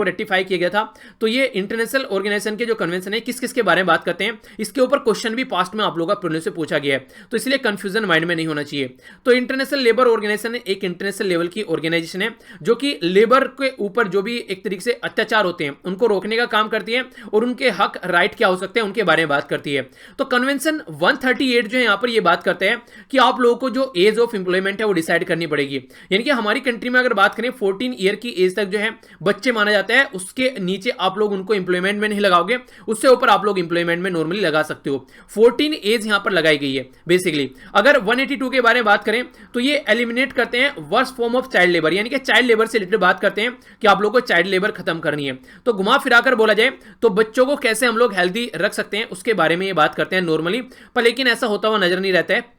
रेटिफाई किया गया था। तो ये इंटरनेशनल ऑर्गेनाइजेशन के जो कन्वेंशन है किस किस के बारे में बात करते हैं, इसके ऊपर क्वेश्चन भी पास्ट में आप लोगों का प्रोन्यू से पूछा गया है, तो इसलिए कंफ्यूजन माइंड में नहीं होना चाहिए। तो इंटरनेशनल लेबर ऑर्गेनाइजेशन एक इंटरनेशनल लेवल की ऑर्गेनाइजेशन है जो कि लेबर के ऊपर जो भी एक तरीके से अत्याचार होते हैं उनको रोकने का काम करती है और उनके हक राइट क्या हो सकते हैं उनके बारे में बात करती है। तो कन्वेंशन 138 जो है यहाँ पर ये बात करते हैं कि आप लोगों को जो एज ऑफ एम्प्लॉयमेंट है वो डिसाइड करनी पड़ेगी। यानी कि हमारी कंट्री में अगर बात करें 14 ईयर की एज तक जो है बच्चे माना जाता है, उसके नीचे आप लोग उनको एम्प्लॉयमेंट में नहीं लगाओगे, उससे ऊपर आप लोग एम्प्लॉयमेंट में नॉर्मली लगा सकते हो। 14 एज यहां पर लगाई गई है बेसिकली। अगर 182 के बारे में बात करें तो ये एलिमिनेट करते हैं worst form of child labour, यानी कि चाइल्ड लेबर से रिलेटेड बात करते हैं कि आप लोगों को चाइल्ड लेबर खत्म करनी है। तो घुमा फिराकर बोला जाए तो बच्चों को कैसे हम लोग हेल्दी रख सकते हैं उसके बारे में ये बात करते हैं नॉर्मली, पर लेकिन ऐसा होता हुआ नजर नहीं रहता है।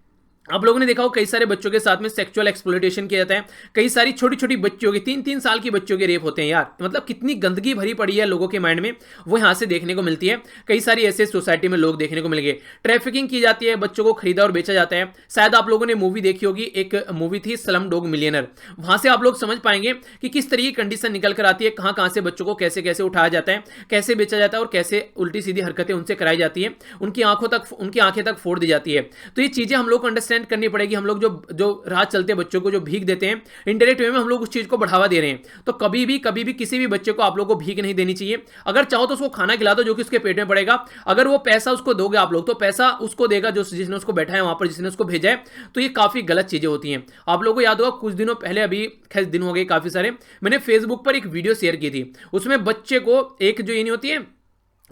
आप लोगों ने देखा हो कई सारे बच्चों के साथ में सेक्सुअल एक्सप्लॉयटेशन किया जाता है, कई सारी छोटी छोटी बच्चों के 3-3 साल की बच्चों के रेप होते हैं यार। मतलब कितनी गंदगी भरी पड़ी है लोगों के माइंड में, वो यहां से देखने को मिलती है। कई सारी ऐसे सोसाइटी में लोग देखने को मिल गए। ट्रैफिकिंग की जाती है, बच्चों को खरीदा और बेचा जाता है। शायद आप लोगों ने मूवी देखी होगी, एक मूवी थी स्लम डॉग मिलियनर, वहां से आप लोग समझ पाएंगे कि किस तरह की कंडीशन निकल कर आती है, कहां कहां से बच्चों को कैसे कैसे उठाया जाता है, कैसे बेचा जाता है और कैसे उल्टी सीधी हरकतें उनसे कराई जाती है, उनकी आंखें तक फोड़ दी जाती है। तो ये चीजें हम लोग को अंडरस्टैंड करनी पड़ेगी। हम लोग जो राह चलते बच्चों को जो भीख देते हैं इनडायरेक्ट वे में, हम लोग उस चीज को बढ़ावा दे रहे हैं। तो कभी भी किसी भी बच्चे को आप लोग को भीख नहीं देनी चाहिए। अगर चाहो तो उसको खाना खिला दो जो कि उसके पेट में पड़ेगा। अगर वो पैसा उसको दोगे आप लोग तो पैसा उसको देगा जो जिसने उसको बैठा है वहां पर, जिसने उसको भेजा है। तो ये काफी गलत चीजें होती हैं। आप लोगों को याद होगा कुछ दिनों पहले, अभी खैर दिन हो गए काफी सारे, मैंने फेसबुक पर एक वीडियो शेयर की थी। उसमें बच्चे को एक जो ये नहीं होती है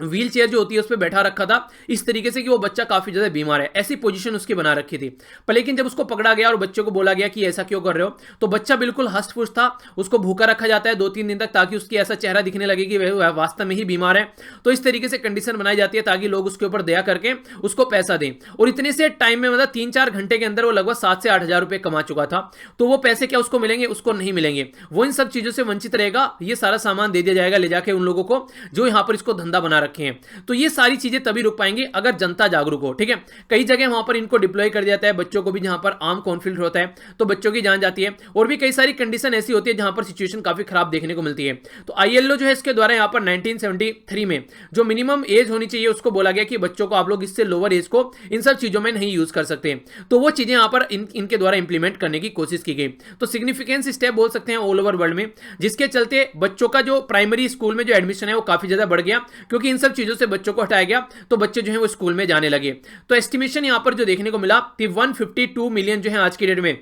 व्हील चेयर जो होती है उस पर बैठा रखा था इस तरीके से कि वो बच्चा काफी ज्यादा बीमार है, ऐसी पोजीशन उसकी बना रखी थी। पर लेकिन जब उसको पकड़ा गया और बच्चे को बोला गया कि ऐसा क्यों कर रहे हो, तो बच्चा बिल्कुल हष्ट पुष्ट था। उसको भूखा रखा जाता है 2-3 दिन तक ताकि उसकी ऐसा चेहरा दिखने लगे कि वह वास्तव में ही बीमार है। तो इस तरीके से कंडीशन बनाई जाती है ताकि लोग उसके ऊपर दया करके उसको पैसा दें। और इतने से टाइम में मतलब 3-4 घंटे के अंदर वो लगभग 7 से 8 हजार रुपए कमा चुका था। तो वो पैसे क्या उसको मिलेंगे? उसको नहीं मिलेंगे। वो इन सब चीजों से वंचित रहेगा। ये सारा सामान दे दिया जाएगा ले जाके उन लोगों को जो यहां पर इसको धंधा बना रखे हैं। तो ये सारी चीजें तभी रुक पाएंगी अगर जनता जागरूक हो। ठीक है, कई जगह वहां पर इनको डिप्लॉय कर दिया जाता है, बच्चों को भी जहां पर आर्म कॉन्फ्लिक्ट होता है तो बच्चों की जान जाती है। और भी कई सारी कंडीशन ऐसी होती है जहां पर सिचुएशन काफी खराब देखने को मिलती है। तो आईएलओ जो है इसके द्वारा यहां पर 1973 में जो मिनिमम एज होनी चाहिए उसको बोला गया कि बच्चों को आप लोग इससे लोअर एज को इन सब चीजों में नहीं यूज कर सकते। तो वो चीजें यहां पर इनके द्वारा इंप्लीमेंट करने की कोशिश की गई। तो सिग्निफिकेंस स्टेप बोल सकते हैं ऑल ओवर वर्ल्ड में, जिसके चलते बच्चों का जो प्राइमरी स्कूल में जो एडमिशन है वो काफी ज्यादा बढ़ गया क्योंकि इन सब चीजों से बच्चों को हटाया गया। तो बच्चे जो हैं वो स्कूल में जाने लगे। तो एस्टिमेशन यहां पर जो देखने को मिला कि 152 मिलियन जो है आज की डेट में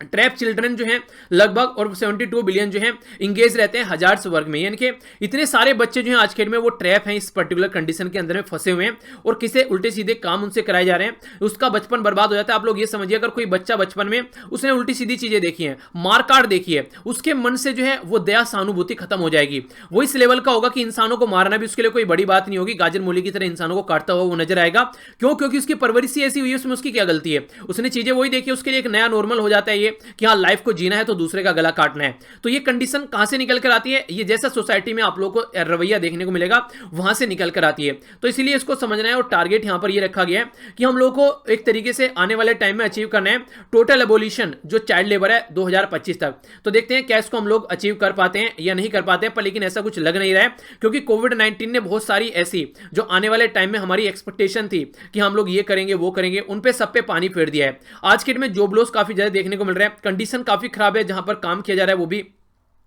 ट्रैप चिल्ड्रन जो हैं लगभग, और 72 बिलियन जो हैं इंगेज रहते हैं हजार्ड्स वर्ग में। यानी कि इतने सारे बच्चे जो हैं आज के डेट में वो ट्रैप हैं, इस पर्टिकुलर कंडीशन के अंदर में फंसे हुए हैं और किसे उल्टे सीधे काम उनसे कराए जा रहे हैं, उसका बचपन बर्बाद हो जाता है। आप लोग ये समझिए अगर कोई बच्चा बचपन में उसने उल्टी सीधी चीजें देखी हैं, मारकाट देखी है, उसके मन से जो है वो दया सहानुभूति खत्म हो जाएगी। वो इस लेवल का होगा कि इंसानों को मारना भी उसके लिए कोई बड़ी बात नहीं होगी, गाजर मूली की तरह इंसानों को काटता हुआ वो नजर आएगा। क्यों? क्योंकि उसकी परवरिश ऐसी हुई है, उसमें उसकी क्या गलती है? उसने चीजें वही देखी, उसके लिए एक नया नॉर्मल हो जाता है ये कि हाँ लाइफ को जीना है तो दूसरे का गला काटना है। तो ये कंडीशन कहां से निकल कर आती है? ये जैसा सोसाइटी में आप लोगों को रवैया देखने को मिलेगा वहां से निकल कर आती है। तो इसीलिए इसको समझना है और टारगेट यहां पर ये रखा गया है कि हम लोगों को एक तरीके से आने वाले टाइम में अचीव करना है टोटल एबोलिशन जो चाइल्ड लेबर है 2025 तक। तो देखते हैं क्या इसको हम लोग अचीव कर पाते हैं या नहीं कर पाते हैं, पर लेकिन ऐसा कुछ लग नहीं रहा है क्योंकि कोविड-19 ने बहुत सारी ऐसी जो आने वाले टाइम में हमारी एक्सपेक्टेशन थी कि हम लोग ये करेंगे वो करेंगे, उन पे सब पे पानी फेर दिया है। आज के डेट में जॉब लॉस काफी ज्यादा देखने को मिल रहा है, कंडीशन काफी खराब है, जहां पर काम किया जा रहा है वो भी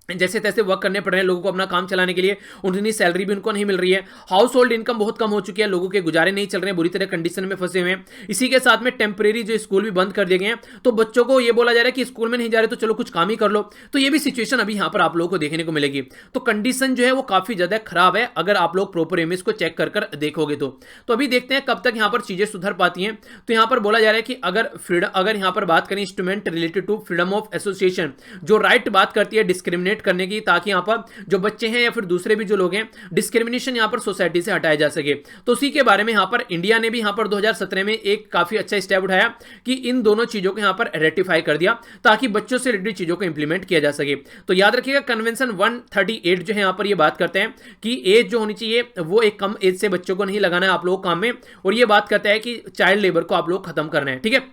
जैसे तैसे वर्क करने पड़ रहे हैं लोगों को अपना काम चलाने के लिए, उतनी सैलरी भी उनको नहीं मिल रही है। हाउस होल्ड इनकम बहुत कम हो चुकी है, लोगों के गुजारे नहीं चल रहे हैं, बुरी तरह कंडीशन में फंसे हुए हैं। इसी के साथ में टेम्परेरी जो स्कूल भी बंद कर दिए गए हैं, तो बच्चों को ये बोला जा रहा है कि स्कूल में नहीं जा रहे तो चलो कुछ काम ही कर लो। तो ये भी सिचुएशन अभी यहां पर आप लोगों को देखने को मिलेगी। तो कंडीशन जो है वो काफी ज्यादा खराब है अगर आप लोग प्रॉपर वे में इसको चेक कर देखोगे तो अभी देखते हैं कब तक यहां पर चीजें सुधर पाती हैं। तो यहां पर बोला जा रहा है कि अगर यहां पर बात करें instrument related to freedom of association, जो राइट बात करती है डिस्क्रिमिनेट करने की, ताकि यहां पर जो बच्चे हैं या फिर दूसरे भी जो लोग हैं डिस्क्रिमिनेशन यहां पर सोसाइटी से हटाया जा सके। तो उसी के बारे में यहां पर इंडिया ने भी यहां पर 2017 में एक काफी अच्छा स्टेप उठाया कि इन दोनों चीजों को यहां पर रेटिफाई कर दिया ताकि बच्चों से रिलेटेड चीजों को इंप्लीमेंट किया जा सके। तो याद रखिएगा कन्वेंशन 138 जो है यहां पर ये बात करते हैं कि एज जो होनी चाहिए वो एक कम एज से बच्चों को नहीं लगाना है आप लोगों को काम में, और ये बात करता है कि चाइल्ड लेबर को आप लोग खत्म करना है। ठीक है,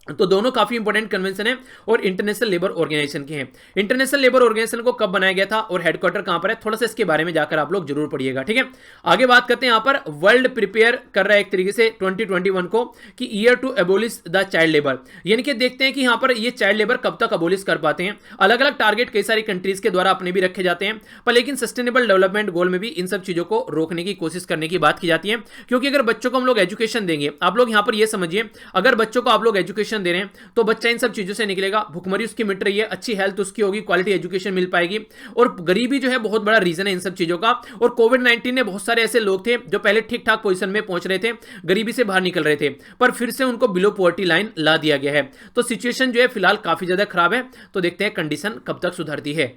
तो दोनों काफी इंपॉर्टेंट कन्वेंशन है और इंटरनेशनल लेबर ऑर्गेनाइजेशन के हैं। इंटरनेशनल लेबर ऑर्गेनाइजेशन को कब बनाया गया था और हेडक्वार्टर कहां पर है, थोड़ा सा इसके बारे में जाकर आप लोग जरूर पढ़िएगा। ठीक है, आगे बात करते हैं। यहां पर वर्ल्ड प्रिपेयर कर रहा है एक तरीके से 2021 को कि year to abolish the child labour, यानी कि देखते हैं कि यहां पर ये चाइल्ड लेबर कब तक अबोलिश कर पाते हैं। अलग अलग टारगेट कई सारी कंट्रीज के द्वारा अपने भी रखे जाते हैं, पर लेकिन सस्टेनेबल डेवलपमेंट गोल में भी इन सब चीजों को रोकने की कोशिश करने की बात की जाती है। क्योंकि अगर बच्चों को हम लोग एजुकेशन देंगे, आप लोग यहां पर यह समझिए अगर बच्चों को आप लोग एजुकेशन एजुकेशन दे रहे हैं तो बच्चा इन सब चीज़ों से निकलेगा, भुखमरी उसकी मिट रही है, अच्छी हेल्थ उसकी होगी, क्वालिटी एजुकेशन मिल पाएगी। और गरीबी जो है बहुत बड़ा रीजन है इन सब चीज़ों का। और कोविड-19 ने बहुत सारे ऐसे लोग थे जो पहले ठीक ठाक पोजीशन में पहुंच रहे थे, गरीबी से बाहर निकल रहे थे, पर फिर से उनको बिलो पॉवर्टी लाइन ला दिया गया है। तो सिचुएशन जो है फिलहाल काफी ज्यादा खराब है। तो देखते हैं कंडीशन कब तक सुधरती है।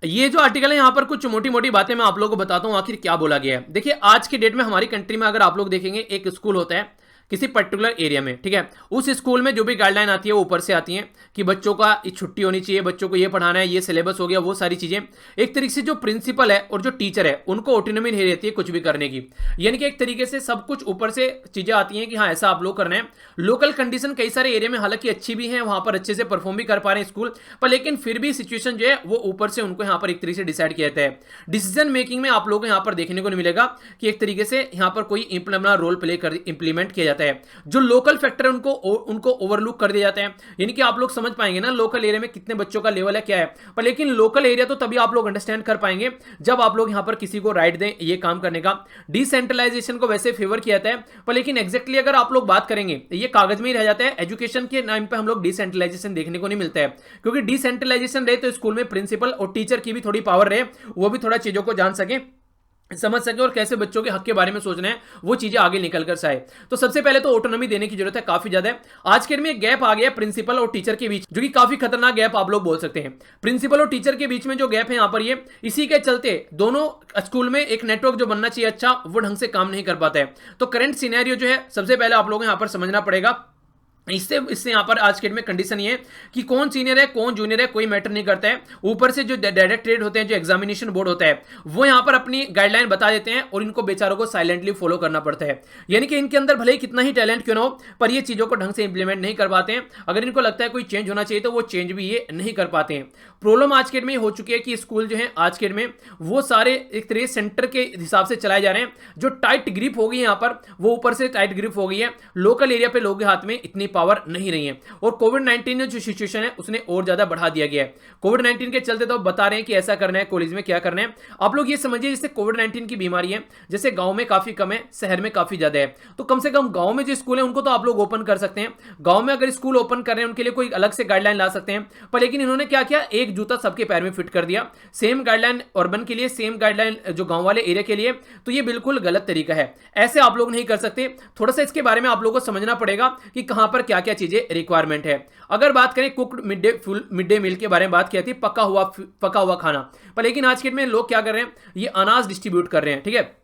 ये जो आर्टिकल है यहाँ पर कुछ मोटी मोटी बातें मैं आप लोगों को बताता हूँ आखिर क्या बोला गया है। देखिए आज की डेट में हमारी कंट्री में अगर आप लोग देखेंगे, एक स्कूल होता है किसी पर्टिकुलर एरिया में, ठीक है, उस स्कूल में जो भी गाइडलाइन आती है वो ऊपर से आती हैं कि बच्चों का छुट्टी होनी चाहिए, बच्चों को ये पढ़ाना है, ये सिलेबस हो गया, वो सारी चीजें। एक तरीके से जो प्रिंसिपल है और जो टीचर है उनको ऑटोनॉमी नहीं रहती है कुछ भी करने की, यानी कि एक तरीके से सब कुछ ऊपर से चीजें आती हैं कि हाँ ऐसा आप लोग करना है। लोकल कंडीशन कई सारे एरिया में हालांकि अच्छी भी है, वहां पर अच्छे से परफॉर्म भी कर पा रहे हैं स्कूल, पर लेकिन फिर भी सिचुएशन जो है वो ऊपर से उनको यहाँ पर एक तरीके से डिसाइड किया जाता है। डिसीजन मेकिंग में आप लोगों को यहाँ पर देखने को नहीं मिलेगा कि एक तरीके से यहाँ पर कोई अपना रोल प्ले कर इंप्लीमेंट किया जाता है। जो लोकल फैक्टर है उनको ओवरलुक कर दिया जाता है, यानी कि आप लोग समझ पाएंगे ना लोकल एरिया में कितने बच्चों का लेवल है क्या है। पर लेकिन लोकल एरिया तो तभी आप लोग अंडरस्टैंड कर पाएंगे जब आप लोग यहां पर किसी को राइट दें ये काम करने का। डिसेंट्रलाइजेशन को वैसे फेवर किया जाता है, पर लेकिन एग्जैक्टली अगर आप लोग बात करेंगे ये कागज में ही रह जाता है। एजुकेशन के नाम पे हम लोग डिसेंट्रलाइजेशन देखने को नहीं मिलता है, क्योंकि डिसेंट्रलाइजेशन रहे तो स्कूल में प्रिंसिपल और टीचर की भी थोड़ी पावर रहे, वो भी थोड़ा चीजों को जान सके, समझ सके और कैसे बच्चों के हक के बारे में सोचना है, वो चीजें आगे निकल कर आए। तो सबसे पहले तो ऑटोनॉमी देने की जरूरत है, काफी ज्यादा है। आज के में एक गैप आ गया प्रिंसिपल और टीचर के बीच, जो कि काफी खतरनाक गैप आप लोग बोल सकते हैं। प्रिंसिपल और टीचर के बीच में जो गैप है यहाँ पर, ये इसी के चलते दोनों स्कूल में एक नेटवर्क जो बनना चाहिए अच्छा, वो ढंग से काम नहीं कर पाता है। तो करंट सिनेरियो जो है सबसे पहले आप लोगों को यहाँ पर समझना पड़ेगा। इससे यहां पर आज के डेट में कंडीशन ये है कि कौन सीनियर है कौन जूनियर है कोई मैटर नहीं करता है। ऊपर से जो डायरेक्टरेट होते हैं, जो एग्जामिनेशन बोर्ड होता है, वो यहां पर अपनी गाइडलाइन बता देते हैं और इनको बेचारों को साइलेंटली फॉलो करना पड़ता है। यानी कि इनके अंदर भले ही कितना ही टैलेंट क्यों ना हो, पर ये चीजों को ढंग से इंप्लीमेंट नहीं कर पाते हैं। अगर इनको लगता है कोई चेंज होना चाहिए तो वो चेंज भी ये नहीं कर पाते हैं। प्रॉब्लम आज के डेट में हो चुकी है कि स्कूल जो है आज के डेट में वो सारे एक तरह सिंटर के हिसाब से चलाए जा रहे हैं। जो टाइट ग्रिप हो गई है यहाँ पर, वो ऊपर से टाइट ग्रिप हो गई है, लोकल एरिया पे लोगों के हाथ में इतनी पावर नहीं रही है। और कोविड-19 ने जो सिचुएशन है उसने और ज्यादा बढ़ा दिया गया है। कोविड-19 के चलते तो बता रहे हैं कि ऐसा करना है, कॉलेज में क्या करना है। आप लोग ये समझिए जैसे कोविड-19 की बीमारी है, जैसे गांव में काफी कम है, शहर में काफी ज्यादा है, तो कम से कम गांव में जो स्कूल है उनको तो आप लोग ओपन कर सकते हैं। गांव में अगर स्कूल ओपन कर रहे हैं उनके लिए कोई अलग से गाइडलाइन ला सकते हैं, पर लेकिन इन्होंने क्या किया, एक जूता सबके पैर में फिट कर दिया। सेम गाइडलाइन अर्बन के लिए, सेम गाइडलाइन जो गांव वाले एरिया के लिए, तो ये बिल्कुल गलत तरीका है। ऐसे आप लोग नहीं कर सकते। थोड़ा सा इसके बारे में आप लोगों को समझना पड़ेगा कि कहां पर क्या क्या चीजें रिक्वायरमेंट है। अगर बात करें कुक्ड मिड डे मील के बारे में बात की थी, पका हुआ खाना, पर लेकिन आज के डेट में लोग क्या कर रहे हैं, ये अनाज डिस्ट्रीब्यूट कर रहे हैं, ठीक है,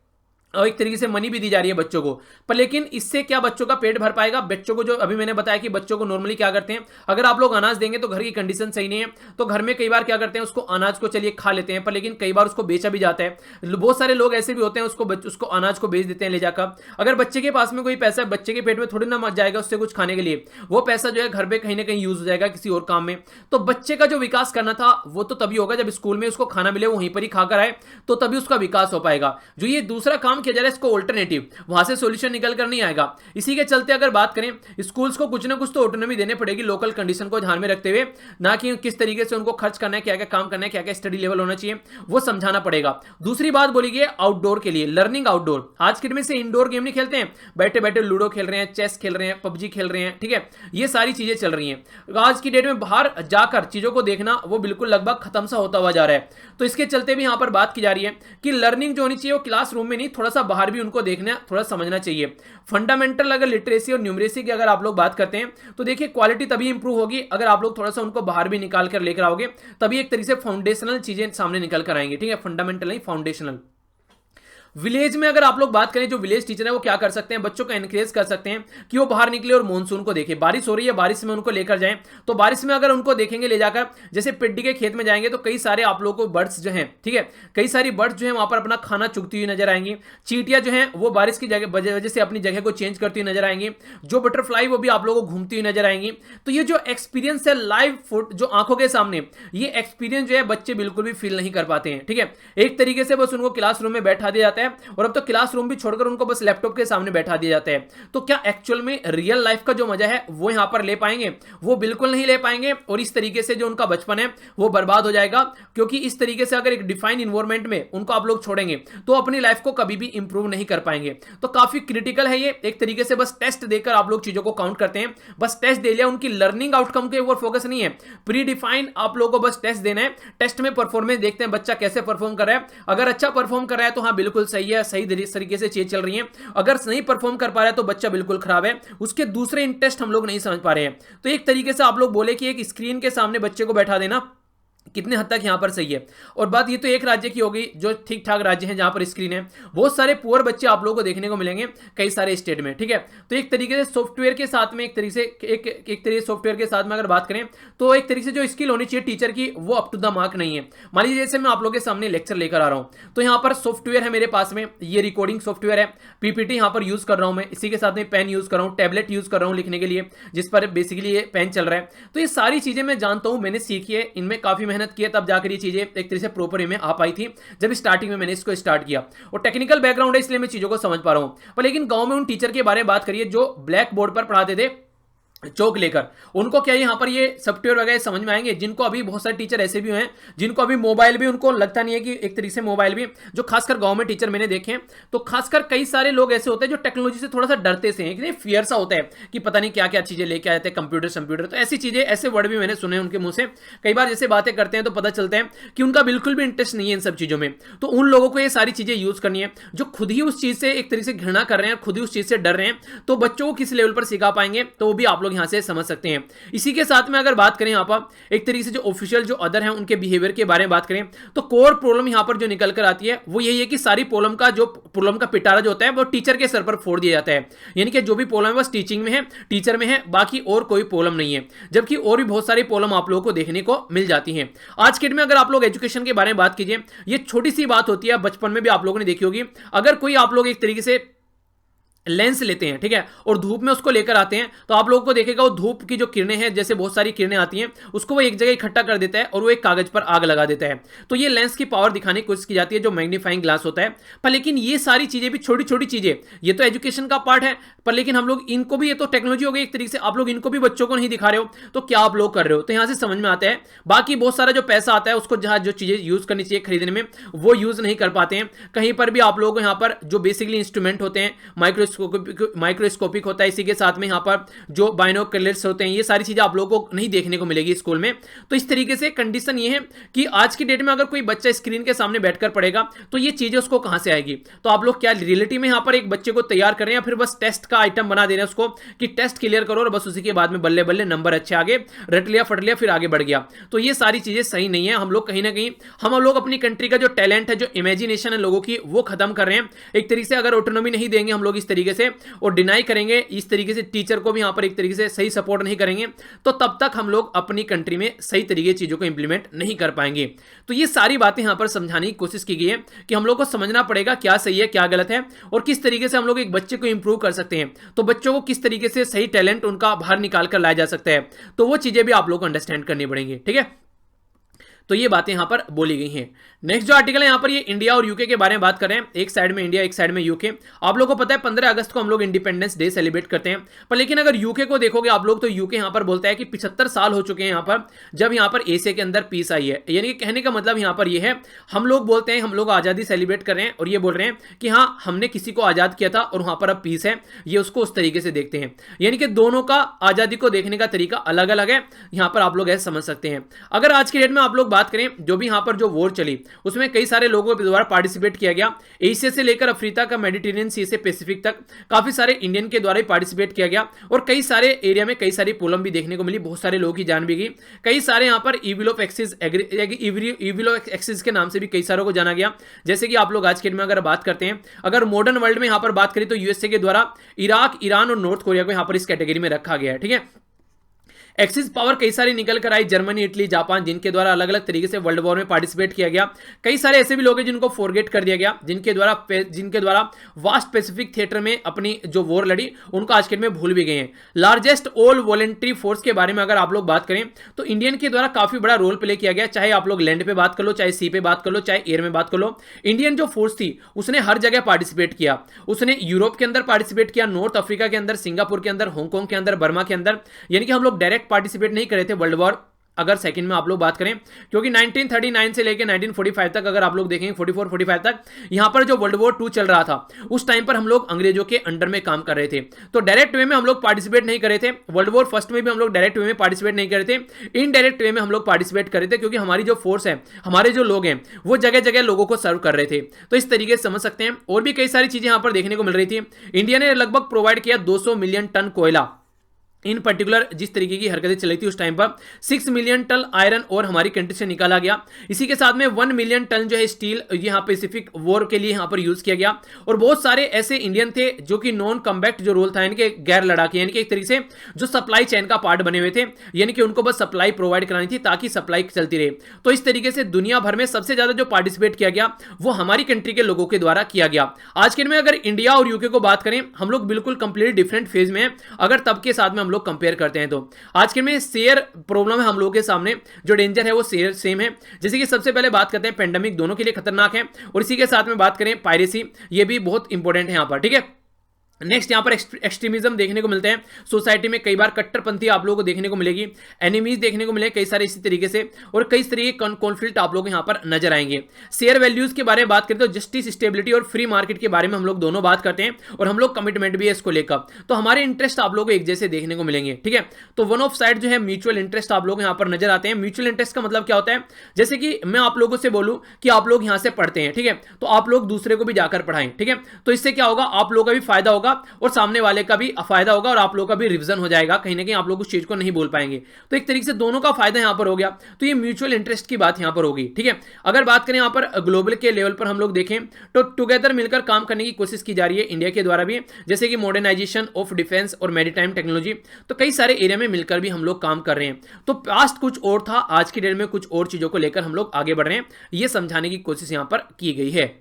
और एक तरीके से मनी भी दी जा रही है बच्चों को। पर लेकिन इससे क्या बच्चों का पेट भर पाएगा? बच्चों को जो अभी मैंने बताया कि बच्चों को नॉर्मली क्या करते हैं, अगर आप लोग अनाज देंगे तो घर की कंडीशन सही नहीं है, तो घर में कई बार क्या करते हैं, उसको अनाज को चलिए खा लेते हैं, पर लेकिन कई बार उसको बेचा भी जाता है। बहुत सारे लोग ऐसे भी होते हैं उसको अनाज को बेच देते हैं ले जाकर। अगर बच्चे के पास में कोई पैसा, बच्चे के पेट में थोड़ी ना मच जाएगा उससे कुछ खाने के लिए, वो पैसा जो है घर पे कहीं ना कहीं यूज हो जाएगा किसी और काम में। तो बच्चे का जो विकास करना था वो तो तभी होगा जब स्कूल में उसको खाना मिले, वो वहीं पर ही खाकर आए, तो तभी उसका विकास हो पाएगा। जो ये दूसरा काम किया जा रहा है, इसको ऑल्टरनेटिव, वहां से सॉल्यूशन निकल कर नहीं आएगा। इसी के चलते अगर बात करें, स्कूल्स को कुछ ना कुछ तो ऑटोनॉमी देने पड़ेगी लोकल कंडीशन को ध्यान में रखते हुए, ना कि किस तरीके से उनको खर्च करना है, क्या क्या काम करना है, क्या क्या स्टडी लेवल होना चाहिए, वो समझाना पड़ेगा। दूसरी बात बोली गई आउटडोर के लिए, लर्निंग आउटडोर। आज के दिन में से इंडोर गेम नहीं खेलते हैं, बैठे बैठे लूडो खेल रहे हैं, चेस खेल रहे हैं, पबजी खेल रहे हैं, ठीक है, ये सारी चीजें चल रही हैं। आज की डेट में बाहर जाकर चीजों को देखना वो बिल्कुल लगभग खत्म सा होता हुआ जा रहा है। तो इसके चलते भी यहां पर बात की जा रही है कि लर्निंग जो होनी चाहिए वो क्लासरूम में नहीं, थोड़ा सा बाहर भी उनको देखना, थोड़ा समझना चाहिए। फंडामेंटल अगर लिटरेसी और न्यूमरेसी की अगर आप लोग बात करते हैं तो देखिए क्वालिटी तभी इंप्रूव होगी अगर आप लोग थोड़ा सा उनको बाहर भी निकाल कर लेकर आओगे, तभी एक तरीके से फाउंडेशनल चीजें सामने निकल कर आएंगी, ठीक है, फंडामेंटल नहीं फाउंडेशनल। विलेज में अगर आप लोग बात करें, जो विलेज टीचर है वो क्या कर सकते हैं, बच्चों को एनकरेज कर सकते हैं कि वो बाहर निकले और मॉनसून को देखें। बारिश हो रही है, बारिश में उनको लेकर जाएं, तो बारिश में अगर उनको देखेंगे ले जाकर, जैसे पिड्डी के खेत में जाएंगे तो कई सारे आप लोगों को बर्ड्स जो हैं, ठीक है, कई सारी बर्ड्स जो है वहां पर अपना खाना चुगती हुई नजर आएंगी। चींटियां जो हैं वो बारिश की वजह से अपनी जगह को चेंज करती हुई नजर आएंगी। जो बटरफ्लाई वो भी आप लोगों को घूमती हुई नजर आएंगी। तो ये जो एक्सपीरियंस है लाइव फुट जो आंखों के सामने, ये एक्सपीरियंस जो है बच्चे बिल्कुल भी फील नहीं कर पाते हैं, ठीक है। एक तरीके से बस उनको क्लासरूम में बैठा दिया जाता है है और अब तो क्लासरूम भी छोड़कर उनको बस लैपटॉप के सामने बैठा दिया जाता है। तो क्या एक्चुअल में रियल लाइफ का जो मजा है वो यहां पर ले पाएंगे? वो बिल्कुल नहीं ले पाएंगे और इस तरीके से जो उनका बचपन है वो बर्बाद हो जाएगा, क्योंकि इस तरीके से अगर एक डिफाइंड इन्वायरमेंट में उनको आप लोग छोड़ेंगे तो अपनी लाइफ को कभी भी इंप्रूव नहीं कर पाएंगे। तो काफी क्रिटिकल है ये। एक तरीके से बस टेस्ट देकर आप लोग चीजों को काउंट करते हैं, बस टेस्ट दे लिया, उनकी लर्निंग आउटकम के ऊपर फोकस नहीं है। प्री डिफाइंड आप लोगों को बस टेस्ट देना है, टेस्ट में परफॉर्मेंस देखते हैं बच्चा कैसे परफॉर्म कर रहा है। अगर अच्छा परफॉर्म कर रहा है तो हाँ बिल्कुल सही है, सही तरीके से चीज चल रही है। अगर नहीं परफॉर्म कर पा रहा है तो बच्चा बिल्कुल खराब है, उसके दूसरे इंटरेस्ट हम लोग नहीं समझ पा रहे हैं। तो एक तरीके से आप लोग बोले कि एक स्क्रीन के सामने बच्चे को बैठा देना कितने हद तक यहां पर सही है। और बात ये तो एक राज्य की होगी जो ठीक ठाक राज्य हैं जहां पर स्क्रीन है। बहुत सारे पुअर बच्चे आप लोगों को देखने को मिलेंगे कई सारे स्टेट में, ठीक है। तो एक तरीके से सॉफ्टवेयर के साथ में एक तरीके से सॉफ्टवेयर के साथ में अगर बात करें तो एक तरीके से जो स्किल होनी चाहिए टीचर की वो अप टू द मार्क नहीं है। मान लीजिए जैसे मैं आप लोगों के सामने लेक्चर लेकर आ रहा हूं तो यहां पर सॉफ्टवेयर है मेरे पास में, ये रिकॉर्डिंग सॉफ्टवेयर है, पीपीटी यहां पर यूज कर रहा हूं मैं, इसी के साथ में पेन यूज कर रहा हूं, टैबलेट यूज कर रहा हूं लिखने के लिए जिस पर बेसिकली ये पेन चल रहा है। तो ये सारी चीजें मैं जानता हूं, मैंने सीखी है, इनमें काफी मेहनत की है, तब जाकर ये चीजें एक तरह से प्रॉपर वे में आ पाई थी जब स्टार्टिंग में मैंने इसको स्टार्ट किया। और टेक्निकल बैकग्राउंड है इसलिए मैं चीजों को समझ पा रहा हूं। पर लेकिन गांव में उन टीचर के बारे में बात करिए जो ब्लैक बोर्ड पर पढ़ाते थे चौक लेकर, उनको क्या यहां पर ये सॉफ्टवेयर वगैरह समझ में आएंगे? जिनको अभी बहुत सारे टीचर ऐसे भी हैं जिनको अभी मोबाइल भी उनको लगता नहीं है कि एक तरीके से मोबाइल भी, जो खासकर गांव में टीचर मैंने देखे हैं, तो खासकर कई सारे लोग ऐसे होते हैं जो टेक्नोलॉजी से थोड़ा सा डरते से हैं, फियर सा होता है कि पता नहीं क्या क्या चीजें लेके आते हैं, कंप्यूटर। तो ऐसी चीजें, ऐसे वर्ड भी मैंने सुने उनके मुंह से। कई बार जैसे बातें करते हैं तो पता चलता है कि उनका बिल्कुल भी इंटरेस्ट नहीं है इन सब चीजों में। तो उन लोगों को ये सारी चीजें यूज करनी है जो खुद ही उस चीज से एक तरीके से घृणा कर रहे हैं, खुद ही उस चीज से डर रहे हैं। तो बच्चों को किस लेवल पर सिखा पाएंगे तो वो भी आप लोग यहां से समझ सकते हैं। इसी के साथ में अगर बात करें यहां पर एक तरीके से जो ऑफिशियल जो अदर हैं उनके बिहेवियर के बारे में बात करें तो कोर प्रॉब्लम यहां पर जो निकल कर आती है वो यही है कि सारी प्रॉब्लम का पिटारा जो होता है वो टीचर के सर पर फोड़ दिया जाता है। यानी कि जो भी प्रॉब्लम है बस टीचिंग में है, टीचर में है, बाकी और कोई प्रॉब्लम नहीं है। जबकि और भी बहुत सारी प्रॉब्लम आप लोगों को देखने को मिल जाती है। आज के डेट में अगर आप लोग एजुकेशन के बारे में बात कीजिए, ये छोटी सी बात होती है, बचपन में भी आप लोगों ने देखी होगी। अगर कोई आप लोग एक तरीके से लेंस लेते हैं, ठीक है, और धूप में उसको लेकर आते हैं तो आप लोगों को देखेगा वो धूप की जो किरणें हैं, जैसे बहुत सारी किरणें आती हैं, उसको वो एक जगह इकट्ठा कर देता है और वो एक कागज पर आग लगा देता है। तो ये लेंस की पावर दिखाने की कोशिश की जाती है जो मैग्नीफाइंग ग्लास होता है। पर लेकिन ये सारी चीजें भी छोटी छोटी चीजें, ये तो एजुकेशन का पार्ट है, पर लेकिन हम लोग इनको भी, ये तो टेक्नोलॉजी हो गई एक तरीके से, आप लोग इनको भी बच्चों को नहीं दिखा रहे हो तो क्या आप लोग कर रहे हो? तो यहां से समझ में आता है। बाकी बहुत सारा जो पैसा आता है उसको जहां जो चीजें यूज करनी चाहिए खरीदने में वो यूज नहीं कर पाते हैं। कहीं पर भी आप लोगों को यहां पर जो बेसिकली इंस्ट्रूमेंट होते हैं, माइक्रोस्कोपिक होता है, इसी के साथ में यहां पर जो बाइनोकुलर्स होते हैं, ये सारी चीजें आप लोगों को नहीं देखने को मिलेगी स्कूल में। तो इस तरीके से कंडीशन ये है कि आज की डेट में अगर कोई बच्चा स्क्रीन के सामने बैठकर पढ़ेगा तो ये चीजें उसको कहां से आएगी? तो आप लोग क्या रियलिटी में यहां पर एक बच्चे को तैयार कर रहे हैं या फिर बस टेस्ट का आइटम बना दे रहे हैं उसको कि टेस्ट क्लियर करो और बस उसी के बाद में बल्ले बल्ले नंबर अच्छे आगे रट लिया, फट लिया, फिर आगे बढ़ गया? तो ये सारी चीजें सही नहीं है। हम लोग कहीं ना कहीं हम लोग अपनी कंट्री का जो टैलेंट है, जो इमेजिनेशन है लोगों की, वो खत्म कर रहे हैं एक तरीके से। अगर ऑटोनॉमी नहीं देंगे हम लोग इस तरीके से और डिनाई करेंगे इस तरीके से, टीचर को भी यहां पर एक तरीके से सही सपोर्ट नहीं करेंगे, तो तब तक हम लोग अपनी कंट्री में सही तरीके से चीजों को इंप्लीमेंट नहीं कर पाएंगे। तो ये सारी बातें यहां पर समझाने की कोशिश की गई है कि हम लोग को समझना पड़ेगा क्या सही है क्या गलत है और किस तरीके से हम लोग एक बच्चे को इंप्रूव कर सकते हैं। तो बच्चों को किस तरीके से सही टैलेंट उनका बाहर निकाल कर लाया जा सकता है, तो वो चीजें भी आप लोग को अंडरस्टैंड करनी पड़ेंगी, ठीक है। तो ये बातें यहां पर बोली गई हैं। नेक्स्ट जो आर्टिकल है यहां पर ये इंडिया और यूके के बारे में बात कर रहे हैं। एक साइड में इंडिया, एक साइड में यूके। आप लोगों को पता है 15 अगस्त को हम लोग इंडिपेंडेंस डे सेलिब्रेट करते हैं। पर लेकिन अगर यूके को देखोगे आप लोग तो यूके यहां पर बोलता है कि 75 साल हो चुके हैं यहां पर जब यहां पर एशिया के अंदर पीस आई है। यानी कि कहने का मतलब यहां पर यह है, हम लोग बोलते हैं हम लोग आजादी सेलिब्रेट कर रहे हैं और ये बोल रहे हैं कि हाँ हमने किसी को आजाद किया था और वहां पर अब पीस है, ये उसको उस तरीके से देखते हैं। यानी कि दोनों का आजादी को देखने का तरीका अलग अलग है, यहां पर आप लोग ऐसे समझ सकते हैं। अगर आज की डेट में आप लोग बात करें, जो भी पर जो वॉर चली उसमें कई सारे लोगों के द्वारा पार्टिसिपेट किया गया। एशिया से लेकर अफ्रीका का, मेडिटेरियन सी से पैसिफिक तक काफी सारे इंडियन के द्वारा ही पार्टिसिपेट किया गया और कई सारे एरिया में कई सारी प्रॉब्लम भी देखने को मिली, बहुत सारे लोगों की जान भी गई। कई सारे यहां पर इविल ऑफ एक्सिस के नाम से भी कई सारों को जाना गया। जैसे कि आप लोग आज के दिन में अगर बात करते हैं, अगर मॉडर्न वर्ल्ड में यहां पर बात करें तो यूएसए के द्वारा इराक, ईरान और नॉर्थ कोरिया को यहां पर इस कैटेगरी में रखा गया है, ठीक है। एक्सिस पावर कई सारी निकल कर आई, जर्मनी, इटली, जापान, जिनके द्वारा अलग अलग तरीके से वर्ल्ड वॉर में पार्टिसिपेट किया गया। कई सारे ऐसे भी लोग हैं जिनको फॉरगेट कर दिया गया, जिनके द्वारा वास्ट पैसिफिक थिएटर में अपनी जो वॉर लड़ी उनको आज के दिन में भूल भी गए हैं। लार्जेस्ट ऑल वॉलेंट्री फोर्स के बारे में अगर आप लोग बात करें तो इंडियन के द्वारा काफी बड़ा रोल प्ले किया गया, चाहे आप लोग लैंड पे बात कर लो, चाहे सी पे बात कर लो, चाहे एयर में बात कर लो। इंडियन जो फोर्स थी उसने हर जगह पार्टिसिपेट किया। उसने यूरोप के अंदर पार्टिसिपेट किया, नॉर्थ अफ्रीका के अंदर, सिंगापुर के अंदर, हांगकांग के अंदर, बर्मा के अंदर। यानी कि हम लोग डायरेक्ट पार्टिसिपेट नहीं करे थे वर्ल्ड वॉर अगर सेकंड में आप लोग बात करें, क्योंकि 1939 से लेकर 1945 तक अगर आप लोग देखेंगे 44-45 तक यहां पर जो वर्ल्ड वॉर 2 चल रहा था उस टाइम पर हम लोग अंग्रेजों के अंडर में काम कर रहे थे। तो डायरेक्ट वे में हम लोग पार्टिसिपेट नहीं करे थे। वर्ल्ड वॉर फर्स्ट में भी हम लोग डायरेक्ट वे में पार्टिसिपेट नहीं करे थे, इनडायरेक्ट वे में हम लोग पार्टिसिपेट करे थे, क्योंकि हमारी जो फोर्स है, हमारे जो लोग हैं वो जगह जगह लोगों को सर्व कर रहे थे। तो इस तरीके से समझ सकते हैं। और भी कई सारी चीजें यहां पर देखने को मिल रही थी। इंडिया ने लगभग प्रोवाइड किया 200 मिलियन टन कोयला। इन पर्टिकुलर जिस तरीके की हरकतें चली थी उस टाइम पर 6 मिलियन टन आयरन और हमारी कंट्री से निकाला गया। इसी के साथ में 1 मिलियन टन जो है स्टील यहां पैसिफिक वॉर के लिए यहां पर यूज किया गया। और बहुत सारे ऐसे इंडियन थे जो कि नॉन कम्बैक्ट जो रोल था, यानी कि गैर लड़ाके, यानी कि एक तरीके से जो सप्लाई चेन का पार्ट बने हुए थे, यानी कि उनको बस सप्लाई प्रोवाइड करानी थी ताकि सप्लाई चलती रहे। तो इस तरीके से दुनिया भर में सबसे ज्यादा जो पार्टिसिपेट किया गया वो हमारी कंट्री के लोगों के द्वारा किया गया। आज के दिन में अगर इंडिया और यूके को बात करें, हम लोग बिल्कुल कंप्लीट डिफरेंट फेज में हैं अगर तब के साथ में हम लोग कंपेयर करते हैं। तो आज के में शेयर प्रॉब्लम है हम लोगों के सामने, जो डेंजर है वो शेयर सेम है। जैसे कि सबसे पहले बात करते हैं पेंडेमिक, दोनों के लिए खतरनाक है। और इसी के साथ में बात करें पायरेसी, ये भी बहुत इंपॉर्टेंट है यहां पर, ठीक है। नेक्स्ट यहां पर एक्सट्रीमिज्म देखने को मिलते हैं सोसाइटी में, कई बार कट्टरपंथी आप लोगों को देखने को मिलेगी, एनिमीज देखने को मिले कई सारे इसी तरीके से, और कई तरीके के कॉन्फ्लिक्ट आप लोग को यहां पर नजर आएंगे। शेयर वैल्यूज के बारे में बात करते हैं तो जस्टिस, स्टेबिलिटी और फ्री मार्केट के बारे में हम लोग दोनों बात करते हैं, और हम लोग कमिटमेंट भी है इसको लेकर। तो हमारे इंटरेस्ट आप लोगों को एक जैसे देखने को मिलेंगे, ठीक है। तो वन ऑफ साइड जो है म्यूचुअल इंटरेस्ट आप लोग यहां पर नजर आते हैं। म्यूचुअल इंटरेस्ट का मतलब क्या होता है, जैसे कि मैं आप लोगों से बोलूं कि आप लोग यहां से पढ़ते हैं, ठीक है, तो आप लोग दूसरे को भी जाकर पढ़ाएं, ठीक है। तो इससे क्या होगा, आप लोगों का भी फायदा होगा और सामने वाले का भी फायदा होगा, और आप लोगों का भी रिवीजन हो जाएगा। कहीं ना कहीं आप लोग उस चीज को नहीं बोल पाएंगे, तो एक तरीके से दोनों का फायदा यहां पर हो गया। तो ये म्यूचुअल इंटरेस्ट की बात यहां पर होगी, ठीक है। अगर बात करें यहां पर ग्लोबल के लेवल पर हम लोग देखें तो टुगेदर मिलकर काम करने की कोशिश की जा रही है इंडिया के द्वारा भी, जैसे कि मॉडर्नाइजेशन ऑफ डिफेंस और मैरीटाइम टेक्नोलॉजी। तो कई सारे एरिया में मिलकर भी हम लोग काम कर रहे हैं। तो पास्ट कुछ और था, आज की डेट में कुछ और चीजों को लेकर हम लोग आगे बढ़ रहे हैं, ये समझाने की कोशिश यहां पर की गई है।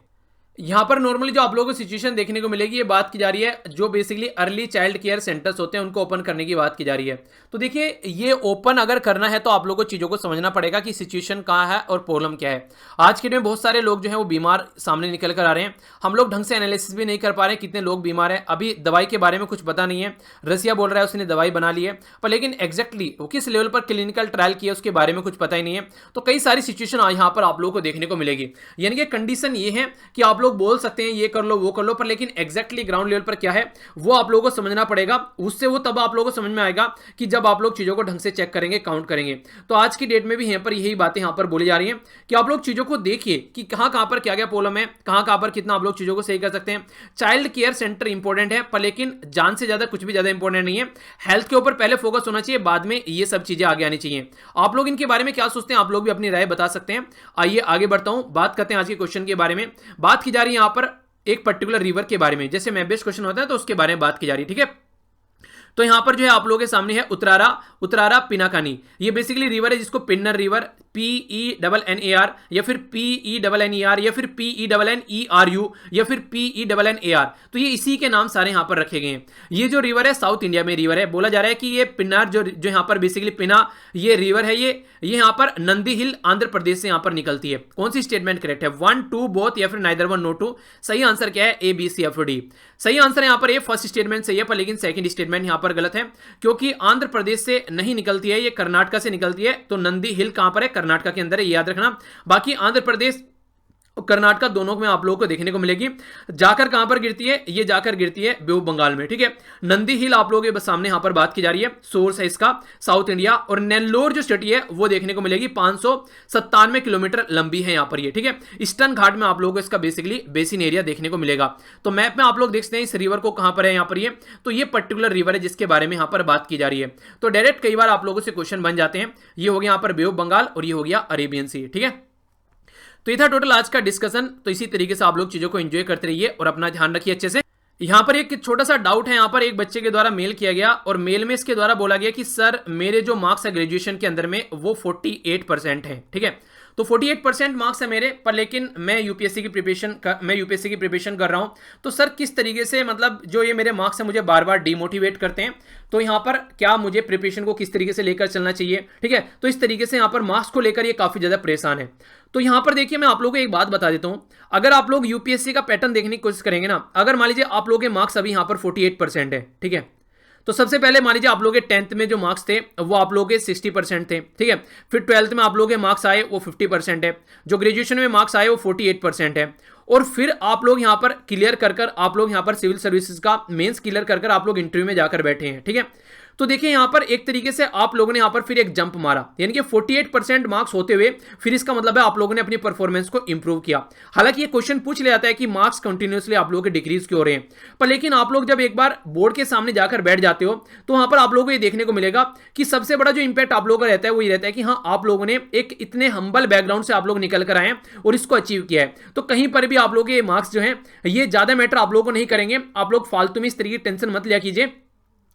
यहां पर नॉर्मली जो आप लोगों को सिचुएशन देखने को मिलेगी, ये बात की जा रही है जो basically early child care centres होते हैं उनको ओपन करने की बात की जा रही है। तो देखिए, ये ओपन अगर करना है तो आप लोगों को चीज़ों को समझना पड़ेगा कि सिचुएशन कहाँ है और प्रॉब्लम क्या है। आज के दिन में बहुत सारे लोग जो है वो बीमार सामने निकल कर आ रहे हैं। हम लोग ढंग से एनालिसिस भी नहीं कर पा रहे हैं कितने लोग बीमार हैं। अभी दवाई के बारे में कुछ पता नहीं है, रसिया बोल रहा है उसने दवाई बना ली है, पर लेकिन एग्जैक्टली वो किस लेवल पर क्लिनिकल ट्रायल किया उसके बारे में कुछ पता ही नहीं है। तो कई सारी सिचुएशन यहाँ पर आप लोगों को देखने को मिलेगी। यानी कि कंडीशन ये है कि आप लोग बोल सकते हैं ये कर लो वो कर लो, पर लेकिन एग्जैक्टली ग्राउंड लेवल पर क्या है वो आप लोगों को समझना पड़ेगा। उससे वो तब आप लोगों को समझ में आएगा कि जब आप लोग चीजों को ढंग से चेक करेंगे, काउंट करेंगे। तो आज की डेट में भी यहाँ पर यही बातें यहाँ पर बोली जा रही हैं कि आप लोग चीजों को देखिए कि कहां पर क्या क्या प्रॉब्लम है, कहां पर कितना आप लोग चीजों को सही कर सकते हैं। चाइल्ड केयर सेंटर इंपॉर्टेंट है, पर लेकिन जान से ज्यादा कुछ भी ज्यादा इंपॉर्टेंट नहीं है। हेल्थ के ऊपर पहले फोकस होना चाहिए, बाद में ये सब चीजें आगे आनी चाहिए। आप लोग इनके बारे में क्या सोचते हैं, आप लोग भी अपनी राय बता सकते हैं। आइए आगे बढ़ता हूं, बात करते हैं आज के क्वेश्चन के बारे में। बात की जा रही है यहां पर एक पर्टिकुलर रिवर के बारे में, जैसे मैप बेस्ड क्वेश्चन होता है तो उसके बारे में बात की जा रही है, ठीक है। तो यहां पर जो है आप लोगों के सामने है उतरारा पिनाकानी। ये बेसिकली रिवर है जिसको पिन्नर रिवर, PENNAR या फिर PENNER या फिर PENNERU या फिर PENNAR। तो ये इसी के नाम सारे यहां पर रखे गए हैं। ये जो रिवर है साउथ इंडिया में रिवर है। बोला जा रहा है कि ये पिन्नार जो यहां पर बेसिकली पिना ये रिवर है, ये यहां पर नंदी हिल आंध्र प्रदेश से यहां पर निकलती है। कौन सी स्टेटमेंट करेक्ट है, 1 2 बोथ या फिर नाइदर 1 नो 2? सही आंसर क्या है, ABCFD। सही आंसर यहां पर ए फर्स्ट स्टेटमेंट सही है, पर लेकिन सेकंड स्टेटमेंट यहां पर गलत है, क्योंकि आंध्र प्रदेश से नहीं निकलती है, ये कर्नाटक से निकलती है। तो नंदी हिल कहां पर है, कर्नाटक के अंदर है, याद रखना। बाकी आंध्र प्रदेश कर्नाटक दोनों में आप लोगों को देखने को मिलेगी। जाकर कहां पर गिरती है, ये जाकर गिरती है बे ऑफ बंगाल में, ठीक है। नंदी हिल आप लोगों के सामने यहां पर बात की जा रही है, सोर्स है इसका साउथ इंडिया। और नेल्लोर जो सिटी है वो देखने को मिलेगी 597 किलोमीटर लंबी है यहां पर ये, ठीक है। ईस्टर्न घाट में आप लोगों को इसका बेसिकली बेसिन एरिया देखने को मिलेगा। तो मैप में आप लोग देखते हैं इस रिवर को कहां पर है, यहां पर ये तो ये पर्टिकुलर रिवर है जिसके बारे में यहां पर बात की जा रही है। तो डायरेक्ट कई बार आप लोगों से क्वेश्चन बन जाते हैं। ये हो गया यहां पर बे ऑफ बंगाल और ये हो गया अरेबियन सी, ठीक है। तो ये था टोटल आज का डिस्कशन। तो इसी तरीके से आप लोग चीजों को एंजॉय करते रहिए और अपना ध्यान रखिए अच्छे से। यहाँ पर एक छोटा सा डाउट है, यहाँ पर एक बच्चे के द्वारा मेल किया गया और मेल में इसके द्वारा बोला गया कि सर मेरे जो मार्क्स है ग्रेजुएशन के अंदर में वो 48% है। ठीक है, तो 48% मार्क्स है मेरे पर, लेकिन मैं यूपीएससी की प्रिपरेशन कर रहा हूँ। तो सर किस तरीके से मतलब जो ये मेरे मार्क्स हैं मुझे बार बार डिमोटिवेट करते हैं, तो यहाँ पर क्या मुझे प्रिपरेशन को किस तरीके से लेकर चलना चाहिए। ठीक है, तो इस तरीके से यहाँ पर मार्क्स को लेकर ये काफ़ी ज़्यादा परेशान है। तो यहाँ पर देखिए मैं आप लोगों को एक बात बता देता हूँ, अगर आप लोग यूपीएससी का पैटर्न देखने की कोशिश करेंगे ना, अगर मान लीजिए आप लोगों के मार्क्स अभी यहाँ पर 48% है, ठीक है, तो सबसे पहले मान लीजिए आप लोगों के 10th में जो मार्क्स थे वो आप लोगों के 60% थे। ठीक है, फिर 12th में आप लोगों के मार्क्स आए वो 50% है, जो ग्रेजुएशन में मार्क्स आए वो 48% है, और फिर आप लोग यहाँ पर क्लियर कर आप लोग यहाँ पर सिविल सर्विसेज का मेंस क्लियर कर आप लोग इंटरव्यू में जाकर बैठे हैं। ठीक है, तो देखिए यहाँ पर एक तरीके से आप लोगों ने यहाँ पर फिर एक जंप मारा, यानी कि 48% मार्क्स होते हुए फिर इसका मतलब है आप लोगों ने अपनी परफॉर्मेंस को इंप्रूव किया। हालांकि ये क्वेश्चन पूछ लिया जाता है कि मार्क्स कंटिन्यूसली आप लोगों के डिक्रीज क्यों हो रहे हैं, पर लेकिन आप लोग जब एक बार बोर्ड के सामने जाकर बैठ जाते हो तो वहां पर आप लोगों को ये देखने को मिलेगा कि सबसे बड़ा जो इंपैक्ट आप लोगों का रहता है वो ये रहता है कि हाँ आप लोगों ने एक इतने हम्बल बैकग्राउंड से आप लोग निकल कर आए और इसको अचीव किया है। तो कहीं पर भी आप लोगों के मार्क्स जो है ये ज्यादा मैटर आप लोगों को नहीं करेंगे। आप लोग फालतू में इस तरीके की टेंशन मत लिया कीजिए।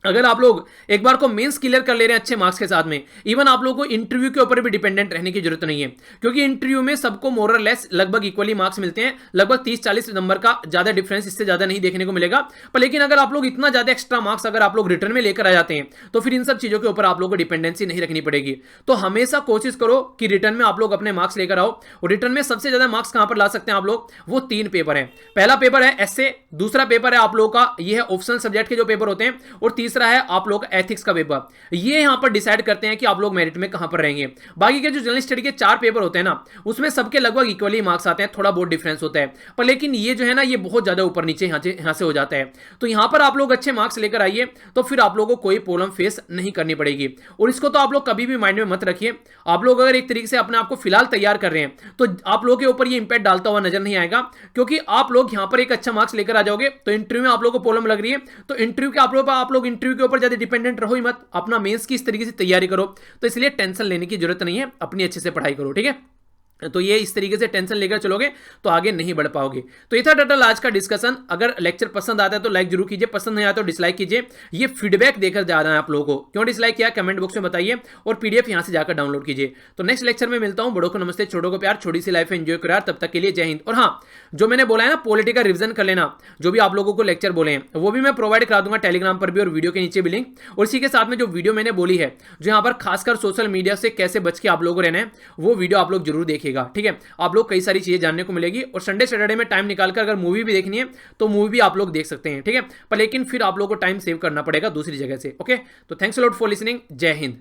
अगर आप लोग एक बार को मेंस क्लियर कर ले रहे हैं अच्छे मार्क्स के साथ में, इवन आप लोगों को इंटरव्यू के ऊपर भी डिपेंडेंट रहने की जरूरत नहीं है, क्योंकि इंटरव्यू में सबको मोर और लेस लगभग इक्वली मार्क्स मिलते हैं, लगभग 30-40 नंबर का ज्यादा डिफरेंस इससे ज्यादा नहीं देखने को मिलेगा। पर लेकिन अगर आप लोग इतना ज्यादा एक्स्ट्रा मार्क्स अगर आप लोग रिटर्न में लेकर आ जाते हैं तो फिर इन सब चीजों के ऊपर आप लोगों को डिपेंडेंसी नहीं रखनी पड़ेगी। तो हमेशा कोशिश करो कि रिटर्न में आप लोग अपने मार्क्स लेकर आओ, और रिटर्न में सबसे ज्यादा मार्क्स कहां पर ला सकते हैं आप लोग, वो 3 पेपर है। पहला पेपर है एसए, दूसरा पेपर है आप लोगों का ये है ऑप्शनल सब्जेक्ट के जो पेपर होते हैं, और तीसरा है आप लोग एथिक्स का पेपर। ये यहां पर डिसाइड करते हैं कि आप लोग मेरिट में कहां पर रहेंगे। बाकी के जो जर्नल स्टडी के 4 पेपर होते हैं ना, उसमें सबके लगभग इक्वली मार्क्स आते हैं, थोड़ा बहुत डिफरेंस होता है, पर लेकिन ये जो है ना ये बहुत ज्यादा ऊपर नीचे यहां से हो जाता है। तो यहां पर आप लोग अच्छे मार्क्स लेकर आइए तो फिर आप लोगों को कोई प्रॉब्लम फेस नहीं करनी पड़ेगी। और इसको तो आप लोग कभी भी माइंड में मत रखिए, आप लोग अगर एक तरीके से अपने आप को फिलहाल तैयार कर रहे हैं तो आप लोगों के ऊपर ये इंपैक्ट डालता हुआ नजर नहीं आएगा, क्योंकि आप लोग यहां पर एक अच्छा मार्क्स लेकर आ जाओगे तो इंटरव्यू में आप लोगों को प्रॉब्लम लग रही है, तो इंटरव्यू के आप लोग इंटरव्यू के ऊपर ज्यादा डिपेंडेंट रहो ही मत, अपना मेंस की इस तरीके से तैयारी करो। तो इसलिए टेंशन लेने की जरूरत नहीं है, अपनी अच्छे से पढ़ाई करो। ठीक है, तो ये इस तरीके से टेंशन लेकर चलोगे तो आगे नहीं बढ़ पाओगे। तो ये था टोटल आज का डिस्कशन। अगर लेक्चर पसंद आता है तो लाइक जरूर कीजिए, पसंद नहीं आता तो डिसलाइक कीजिए। ये फीडबैक देकर जाना है आप लोगों को, क्यों डिसलाइक किया कमेंट बॉक्स में बताइए, और पीडीएफ यहां से जाकर डाउनलोड कीजिए। तो नेक्स्ट लेक्चर में मिलता हूं। बड़ों को नमस्ते, छोटों को प्यार, छोटी सी लाइफ एंजॉय करो यार। तब तक के लिए जय हिंद। और हाँ, जो मैंने बोला है ना पॉलिटी का रिविजन कर लेना, जो भी आप लोगों को लेक्चर बोले हैं वो भी मैं प्रोवाइड करा दूंगा टेलीग्राम पर भी और वीडियो के नीचे भी लिंक। और इसी के साथ में जो वीडियो मैंने बोली है, जो यहाँ पर खासकर सोशल मीडिया से कैसे बच के आप लोगों को रहना है, वो वीडियो आप लोग जरूर देखिएगा। ठीक है, आप लोग कई सारी चीजें जानने को मिलेगी। और संडे सैटरडे में टाइम निकालकर अगर मूवी भी देखनी है तो मूवी भी आप लोग देख सकते हैं। ठीक है, पर लेकिन फिर आप लोगों को टाइम सेव करना पड़ेगा दूसरी जगह से। ओके, तो thanks a lot for listening. जय हिंद।